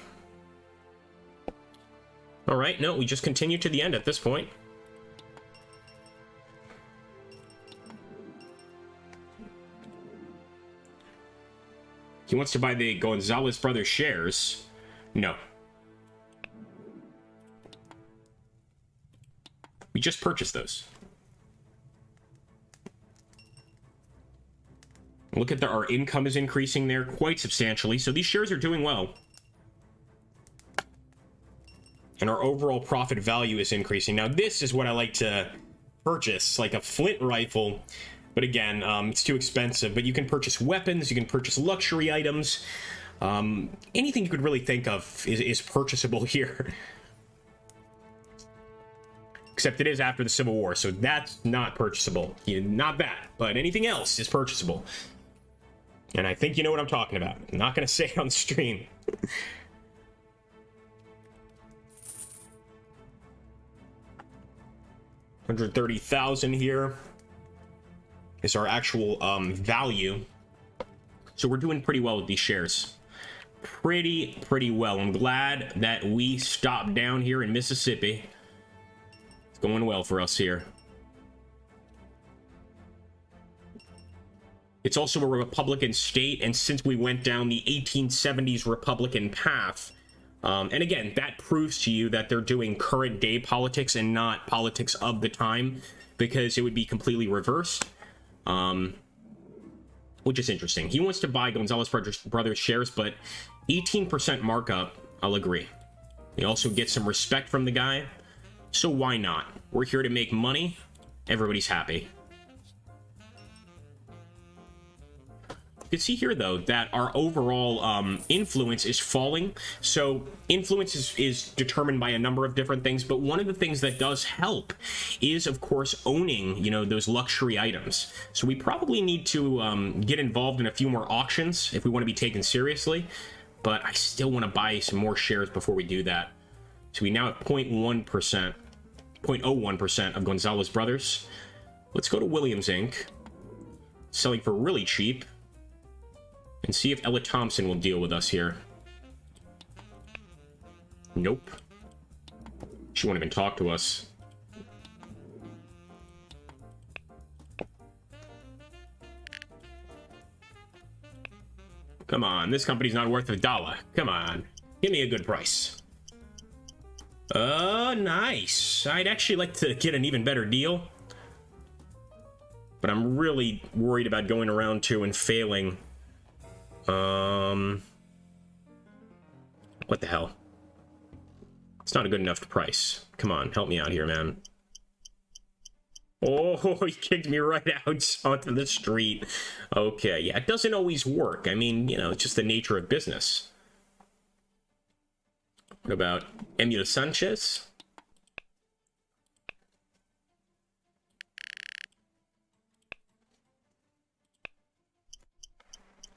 All right, no, we just continue to the end at this point. He wants to buy the Gonzalez Brothers shares. No. We just purchased those. Look at our income is increasing there quite substantially, so these shares are doing well. And our overall profit value is increasing. Now, this is what I like to purchase, like a flint rifle. But again, it's too expensive. But you can purchase weapons, you can purchase luxury items. Anything you could really think of is purchasable here. Except it is after the Civil War, so that's not purchasable. Not that, but anything else is purchasable. And I think you know what I'm talking about. I'm not going to say it on stream. 130,000 here is our actual value. So we're doing pretty well with these shares. Pretty well. I'm glad that we stopped down here in Mississippi. It's going well for us here. It's also a Republican state, and since we went down the 1870s Republican path, and again, that proves to you that they're doing current day politics and not politics of the time, because it would be completely reversed. Which is interesting. He wants to buy Gonzalez Brothers shares, but 18% markup, I'll agree. We also get some respect from the guy, so why not? We're here to make money. Everybody's happy. You can see here, though, that our overall influence is falling. So influence is determined by a number of different things, but one of the things that does help is, of course, owning, you know, those luxury items. So we probably need to get involved in a few more auctions if we want to be taken seriously, but I still want to buy some more shares before we do that. So we now have 0.01% of Gonzalez Brothers. Let's go to Williams Inc., selling for really cheap, and see if Ella Thompson will deal with us here. Nope. She won't even talk to us. Come on, this company's not worth $1. Come on, give me a good price. Nice. I'd actually like to get an even better deal, but I'm really worried about going around 2 and failing. What the hell? It's not a good enough price. Come on, help me out here, man. Oh, he kicked me right out onto the street. Okay, yeah, it doesn't always work. I mean, you know, it's just the nature of business. What about Emilio Sanchez?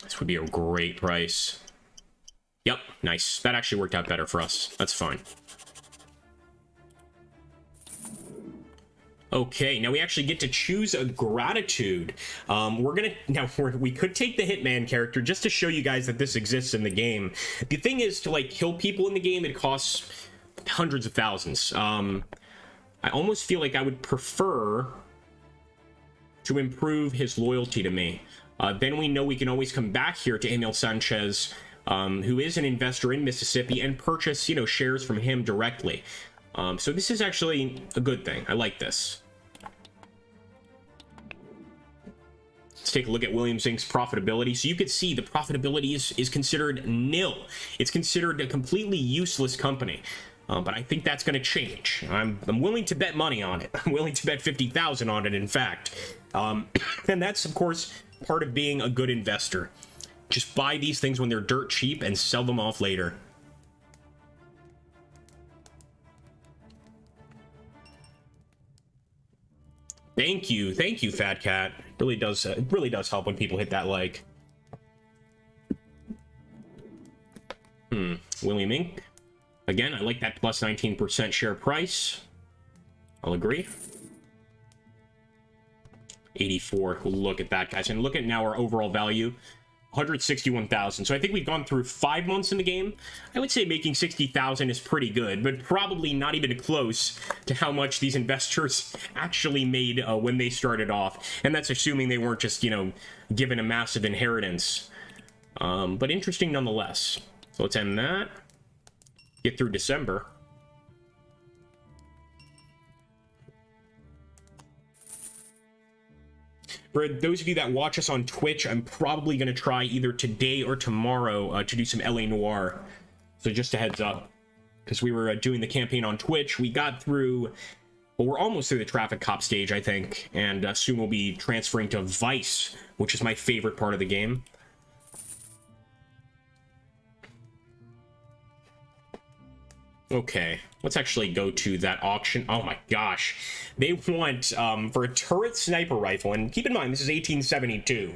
This would be a great price. Yep, nice. That actually worked out better for us. That's fine. Okay, now we actually get to choose a gratitude. We could take the Hitman character just to show you guys that this exists in the game. The thing is, to like kill people in the game, it costs hundreds of thousands. I almost feel like I would prefer to improve his loyalty to me. Then we know we can always come back here to Emil Sanchez, who is an investor in Mississippi, and purchase, shares from him directly. So this is actually a good thing. I like this. Let's take a look at Williams Inc.'s profitability. So you can see the profitability is considered nil. It's considered a completely useless company. But I think that's going to change. I'm willing to bet money on it. I'm willing to bet 50,000 on it, in fact. And that's, of course, part of being a good investor. Just buy these things when they're dirt cheap and sell them off later. Thank you, Fat Cat. It really does help when people hit that like. William Inc. Again, I like that plus 19% share price. I'll agree. 84. Look at that, guys, and look at now our overall value. 161,000. So I think we've gone through 5 months in the game. I would say making 60,000 is pretty good, but probably not even close to how much these investors actually made when they started off. And that's assuming they weren't just, given a massive inheritance. But interesting nonetheless. So let's end that. Get through December. For those of you that watch us on Twitch, I'm probably going to try either today or tomorrow to do some LA Noire. So just a heads up. Because we were doing the campaign on Twitch. We got through... Well, we're almost through the traffic cop stage, I think. And soon we'll be transferring to Vice, which is my favorite part of the game. Okay, let's actually go to that auction. Oh my gosh. They want, for a turret sniper rifle, and keep in mind, this is 1872.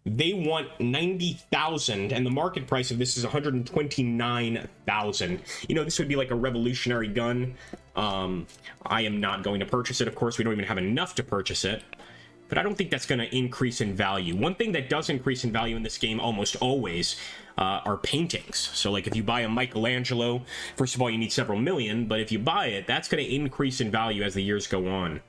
They want 90,000, and the market price of this is 129,000. This would be like a revolutionary gun. I am not going to purchase it, of course. We don't even have enough to purchase it. But I don't think that's going to increase in value. One thing that does increase in value in this game almost always are paintings. So like if you buy a Michelangelo, first of all, you need several million, but if you buy it, that's going to increase in value as the years go on.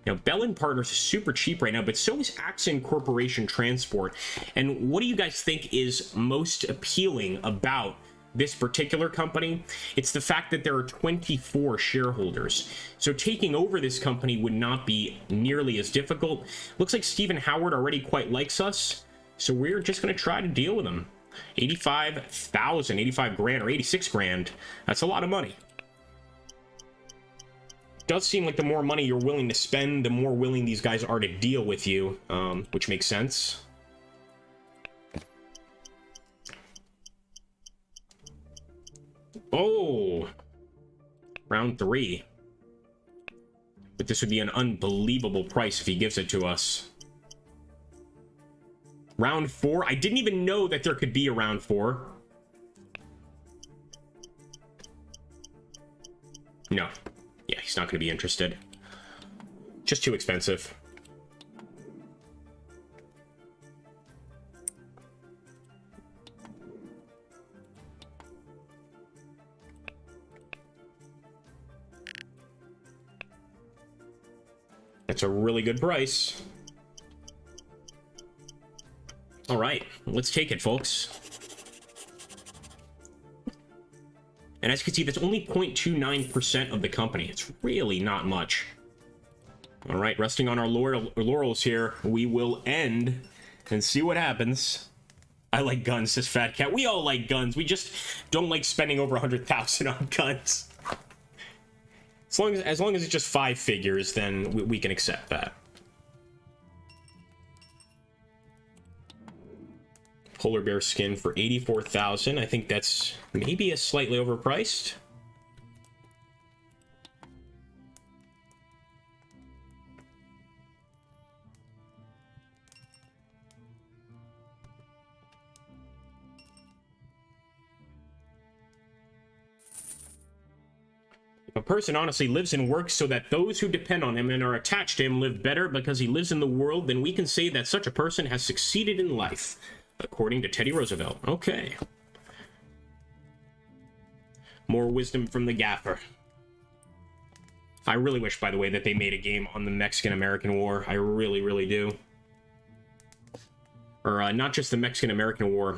Now, Bell & Partners is super cheap right now, but so is Axon Corporation Transport. And what do you guys think is most appealing about this particular company? It's the fact that there are 24 shareholders. So taking over this company would not be nearly as difficult. Looks like Stephen Howard already quite likes us, so we're just going to try to deal with him. 85,000, 85 grand, or 86 grand. That's a lot of money. Does seem like the more money you're willing to spend, the more willing these guys are to deal with you, which makes sense. Oh, round 3. But this would be an unbelievable price if he gives it to us. Round 4? I didn't even know that there could be a round 4. No. Yeah, he's not going to be interested. Just too expensive. That's a really good price. All right, let's take it, folks. And as you can see, that's only 0.29% of the company. It's really not much. All right, resting on our laurels here, we will end and see what happens. I like guns, says Fat Cat. We all like guns. We just don't like spending over 100,000 on guns. As long as it's just 5 figures, then we can accept that. polar bear skin for 84,000. I think that's maybe a slightly overpriced. A person honestly lives and works so that those who depend on him and are attached to him live better because he lives in the world, then we can say that such a person has succeeded in life, according to Teddy Roosevelt. Okay. More wisdom from the gaffer. I really wish, by the way, that they made a game on the Mexican-American War. I really, really do. Or, not just the Mexican-American War.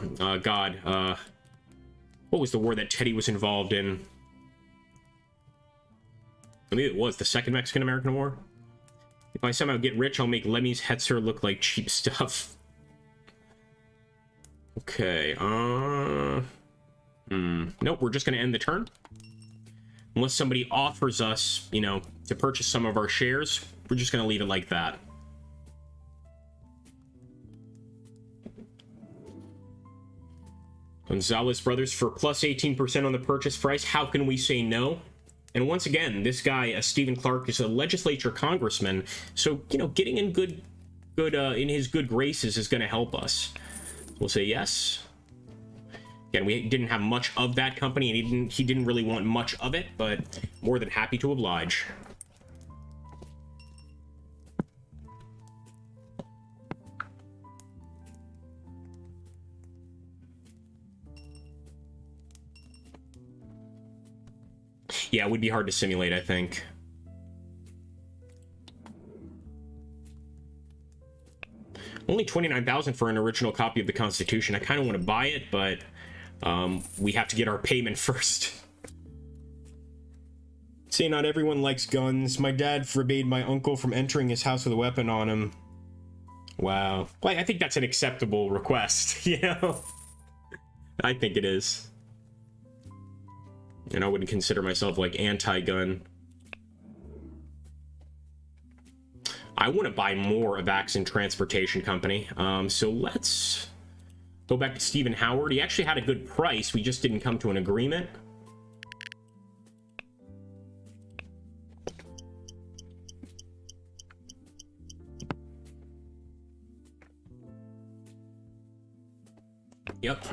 What was the war that Teddy was involved in? I mean, it was the Second Mexican-American War. If I somehow get rich, I'll make Lemmy's Hetzer look like cheap stuff. Okay, Nope, we're just going to end the turn. Unless somebody offers us, you know, to purchase some of our shares, we're just going to leave it like that. Gonzalez Brothers for plus 18% on the purchase price. How can we say no? And once again, this guy, Stephen Clark, is a legislature congressman, so, you know, getting in in his good graces is going to help us. We'll say yes. Again, we didn't have much of that company, and he didn't really want much of it, but more than happy to oblige. Yeah, it would be hard to simulate, I think. Only 29,000 for an original copy of the Constitution. I kind of want to buy it, but we have to get our payment first. See, not everyone likes guns. My dad forbade my uncle from entering his house with a weapon on him. Wow. Well, I think that's an acceptable request, you know? I think it is. And I wouldn't consider myself, like, anti-gun. I want to buy more of Axon Transportation Company. So let's go back to Stephen Howard. He actually had a good price. We just didn't come to an agreement. Yep.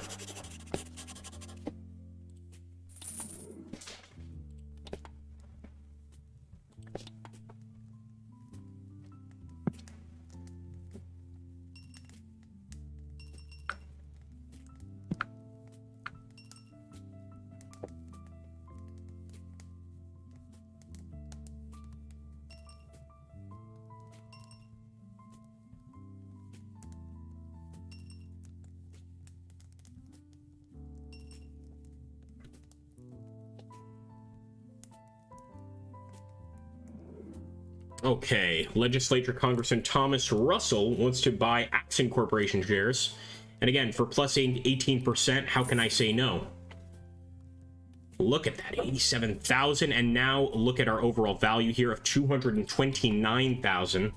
Okay, Legislature Congressman Thomas Russell wants to buy Axon Corporation shares. And again, for plus 18%, how can I say no? Look at that, 87,000, and now look at our overall value here of 229,000.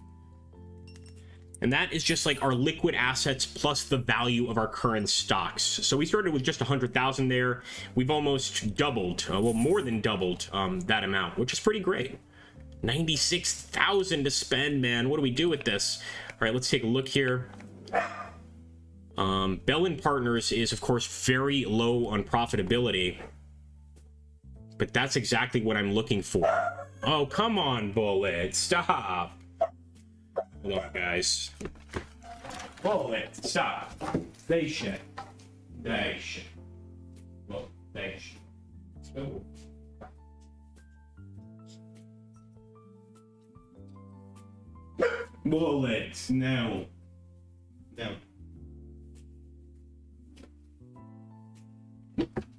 And that is just like our liquid assets plus the value of our current stocks. So we started with just 100,000 there. We've almost doubled, well, more than doubled that amount, which is pretty great. 96,000 to spend, man. What do we do with this? All right, let's take a look here. Bell & Partners is, of course, very low on profitability. But that's exactly what I'm looking for. Oh, come on, Bullet. Stop. Hold on, guys. Bullet, stop. They shit. They shit. Well, they shit. Let's go. Bullets, no. No.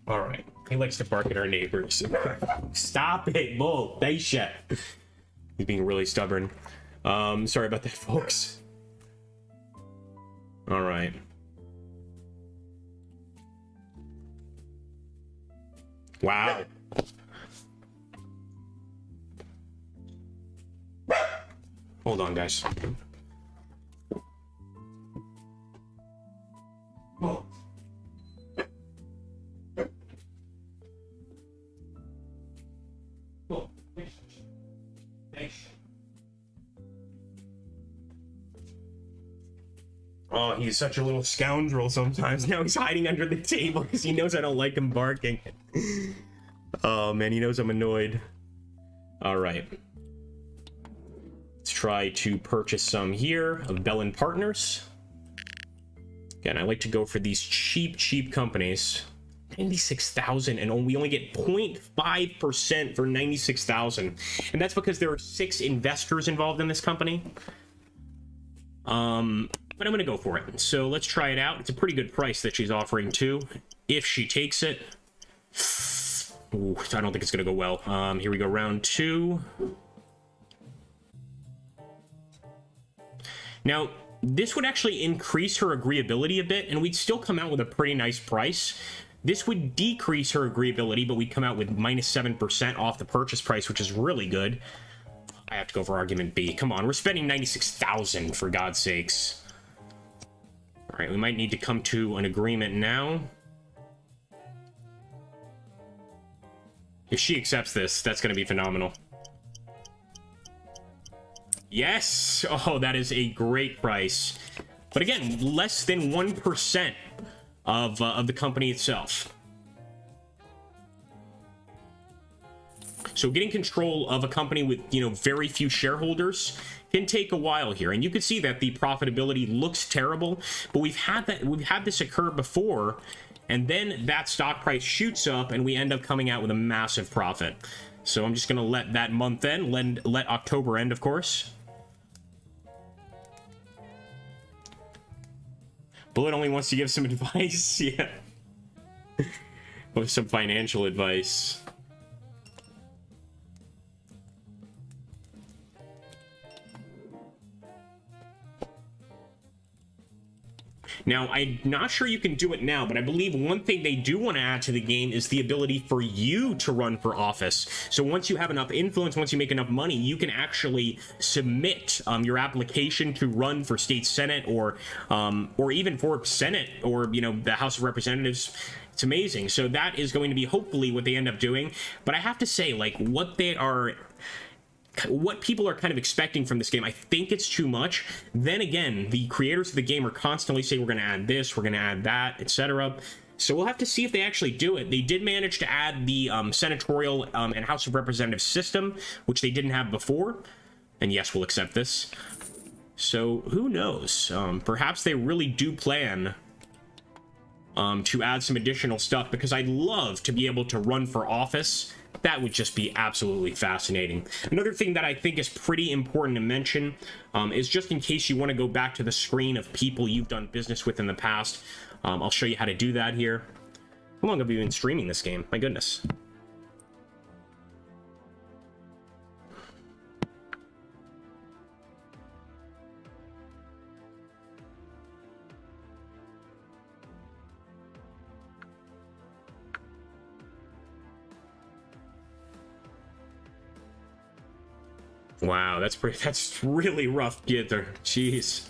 Alright. He likes to bark at our neighbors. Stop it, Bull. They shit. He's being really stubborn. Sorry about that, folks. Alright. Wow. Hold on, guys. Whoa. Oh, he's such a little scoundrel sometimes. Now he's hiding under the table because he knows I don't like him barking. Oh, man, he knows I'm annoyed. All right. Let's try to purchase some here of Bell & Partners. Again, I like to go for these cheap companies. 96,000, and we only get 0.5% for 96,000. And that's because there are 6 investors involved in this company. But I'm going to go for it. So let's try it out. It's a pretty good price that she's offering, too, if she takes it. Ooh, I don't think it's going to go well. Here we go, round 2. Now, this would actually increase her agreeability a bit, and we'd still come out with a pretty nice price. This would decrease her agreeability, but we'd come out with minus 7% off the purchase price, which is really good. I have to go for argument B. Come on, we're spending 96,000 for God's sakes. All right, we might need to come to an agreement now. If she accepts this, that's going to be phenomenal. Yes! Oh, that is a great price. But again, less than 1% of the company itself. So getting control of a company with, very few shareholders can take a while here. And you can see that the profitability looks terrible, but we've had this occur before, and then that stock price shoots up and we end up coming out with a massive profit. So I'm just going to let that month end, let October end, of course. Bullet only wants to give some advice. Yeah. Or some financial advice. Now, I'm not sure you can do it now, but I believe one thing they do want to add to the game is the ability for you to run for office. So once you have enough influence, once you make enough money, you can actually submit your application to run for state senate or even for Senate or, the House of Representatives. It's amazing. So that is going to be hopefully what they end up doing. But I have to say, what people are kind of expecting from this game, I think it's too much. Then again, the creators of the game are constantly saying we're going to add this, we're going to add that, etc. So we'll have to see if they actually do it. They did manage to add the senatorial and House of Representatives system, which they didn't have before. And yes, we'll accept this. So who knows? Perhaps they really do plan to add some additional stuff, because I'd love to be able to run for office. That would just be absolutely fascinating. Another thing that I think is pretty important to mention is just in case you want to go back to the screen of people you've done business with in the past. I'll show you how to do that here. How long have you been streaming this game? My goodness. Wow, that's really rough, Gitter. Jeez.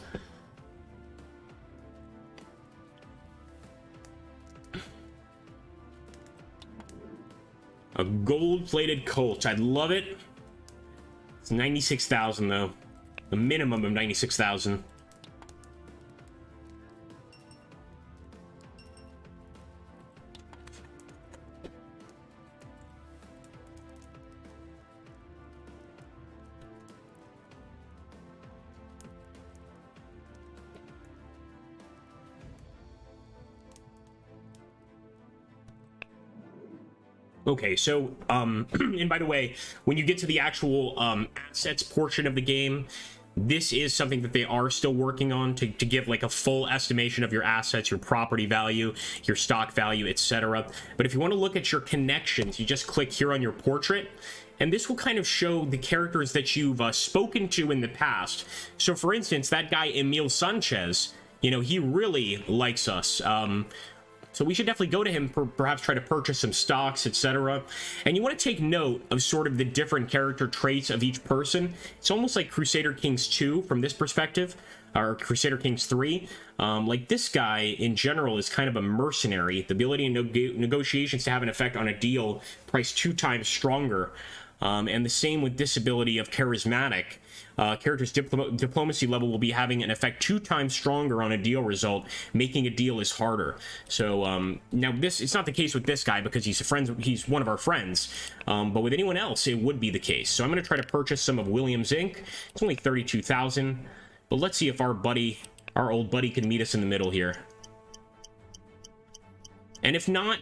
A gold-plated Colt. I'd love it. It's 96,000 though. The minimum of 96,000. Okay, so, and by the way, when you get to the actual assets portion of the game, this is something that they are still working on to give like a full estimation of your assets, your property value, your stock value, etc. But if you want to look at your connections, you just click here on your portrait, and this will kind of show the characters that you've spoken to in the past. So for instance, that guy Emil Sanchez, he really likes us. So we should definitely go to him, perhaps try to purchase some stocks, etc. And you want to take note of sort of the different character traits of each person. It's almost like Crusader Kings 2 from this perspective, or Crusader Kings 3. Like this guy in general is kind of a mercenary. The ability in negotiations to have an effect on a deal priced 2 times stronger. And the same with disability of charismatic. Character's diplomacy level will be having an effect 2 times stronger on a deal result, making a deal is harder. So now it's not the case with this guy because he's one of our friends, but with anyone else it would be the case. So I'm going to try to purchase some of Williams Inc. It's only 32,000, but let's see if our old buddy can meet us in the middle here. And if not,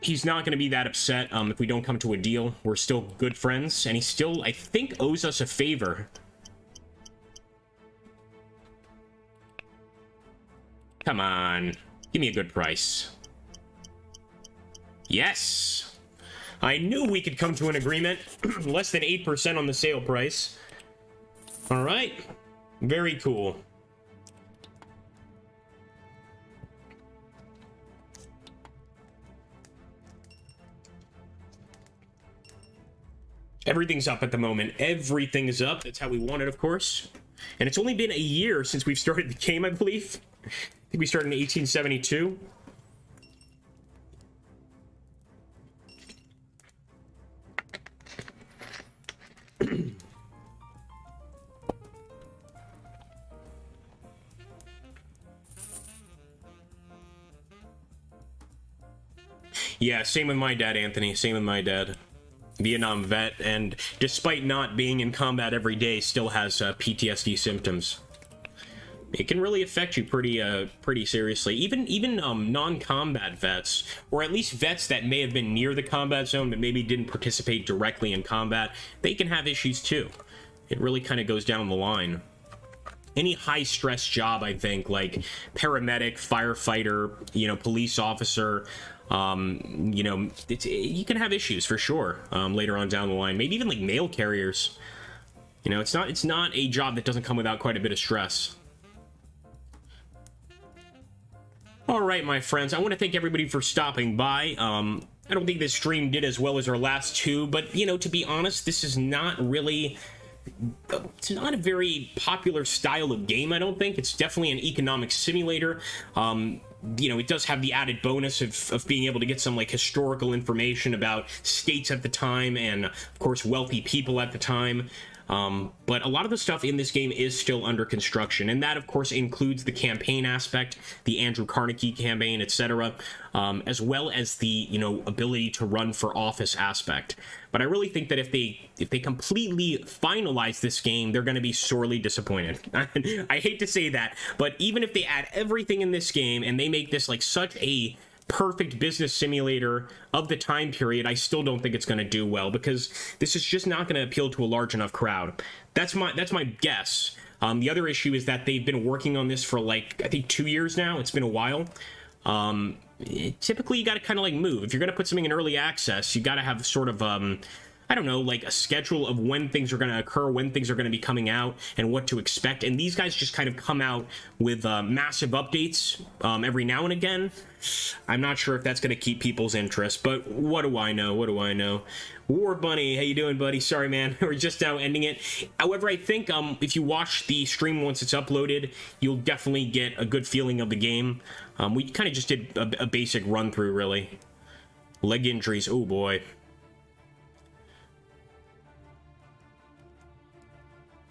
he's not going to be that upset if we don't come to a deal. We're still good friends, and he still, I think, owes us a favor. Come on. Give me a good price. Yes! I knew we could come to an agreement. Less than 8% on the sale price. Alright. Very cool. Everything's up at the moment. Everything is up. That's how we want it, of course. And it's only been a year since we've started the game, I believe. I think we started in 1872. Yeah, same with my dad, Anthony. Same with my dad. Vietnam vet, and despite not being in combat every day, still has PTSD symptoms. It can really affect you pretty seriously. Even non-combat vets, or at least vets that may have been near the combat zone but maybe didn't participate directly in combat, they can have issues too. It really kind of goes down the line. Any high-stress job, I think, like paramedic, firefighter, police officer, you can have issues for sure later on down the line. Maybe even like mail carriers. It's not a job that doesn't come without quite a bit of stress. All right, my friends, I want to thank everybody for stopping by. I don't think this stream did as well as our last two, but to be honest, this is not really... It's not a very popular style of game, I don't think. It's definitely an economic simulator. It does have the added bonus of being able to get some, like, historical information about states at the time and, of course, wealthy people at the time. But a lot of the stuff in this game is still under construction, and that, of course, includes the campaign aspect, the Andrew Carnegie campaign, etc., as well as the, ability to run for office aspect. But I really think that if they completely finalize this game, they're going to be sorely disappointed. I hate to say that, but even if they add everything in this game and they make this like such a perfect business simulator of the time period, I still don't think it's going to do well, because this is just not going to appeal to a large enough crowd. That's my guess. The other issue is that they've been working on this for like, I think 2 years now. It's been a while. Typically you got to kind of like move. If you're going to put something in early access, you got to have sort of I don't know, like a schedule of when things are going to occur, when things are going to be coming out, and what to expect. And these guys just kind of come out with massive updates every now and again. I'm not sure if that's going to keep people's interest, but what do I know? What do I know? War Bunny, how you doing, buddy? Sorry, man. We're just now ending it. However, I think if you watch the stream once it's uploaded, you'll definitely get a good feeling of the game. We kind of just did a basic run-through, really. Leg injuries, oh boy.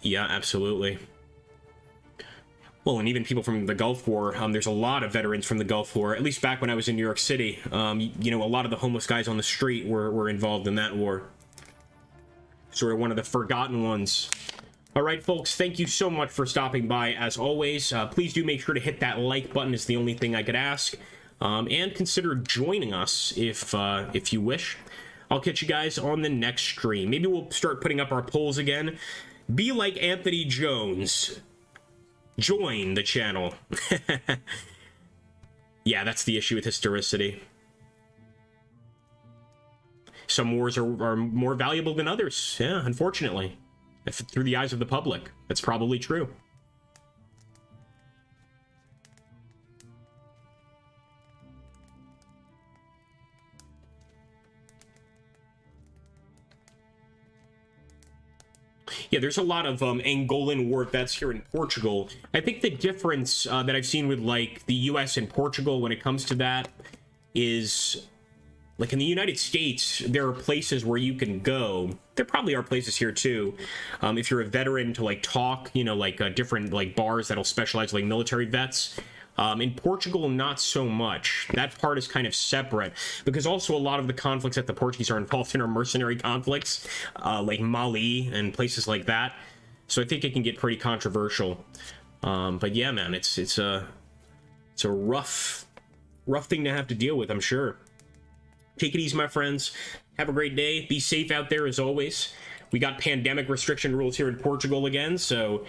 Yeah, absolutely. Well, and even people from the Gulf War, there's a lot of veterans from the Gulf War, at least back when I was in New York City. A lot of the homeless guys on the street were involved in that war. Sort of one of the forgotten ones. All right, folks, thank you so much for stopping by, as always. Please do make sure to hit that like button, is the only thing I could ask. And consider joining us if you wish. I'll catch you guys on the next stream. Maybe we'll start putting up our polls again. Be like Anthony Jones. Join the channel. Yeah, that's the issue with historicity. Some wars are more valuable than others. Yeah, unfortunately. Through the eyes of the public. That's probably true. Yeah, there's a lot of Angolan war vets here in Portugal. I think the difference that I've seen with, like, the US and Portugal when it comes to that is like in the United States, there are places where you can go. There probably are places here too. If you're a veteran, to like talk, you know, like different like bars that'll specialize like military vets. In Portugal, not so much. That part is kind of separate, because also a lot of the conflicts that the Portuguese are involved in are mercenary conflicts, like Mali and places like that. So I think it can get pretty controversial. But yeah, man, it's a rough thing to have to deal with, I'm sure. Take it easy, my friends. Have a great day. Be safe out there, as always. We got pandemic restriction rules here in Portugal again, so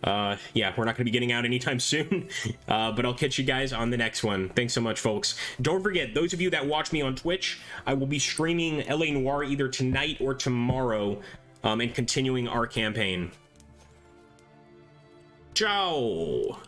yeah, we're not going to be getting out anytime soon. But I'll catch you guys on the next one. Thanks so much, folks. Don't forget, those of you that watch me on Twitch, I will be streaming LA Noire either tonight or tomorrow, and continuing our campaign. Ciao!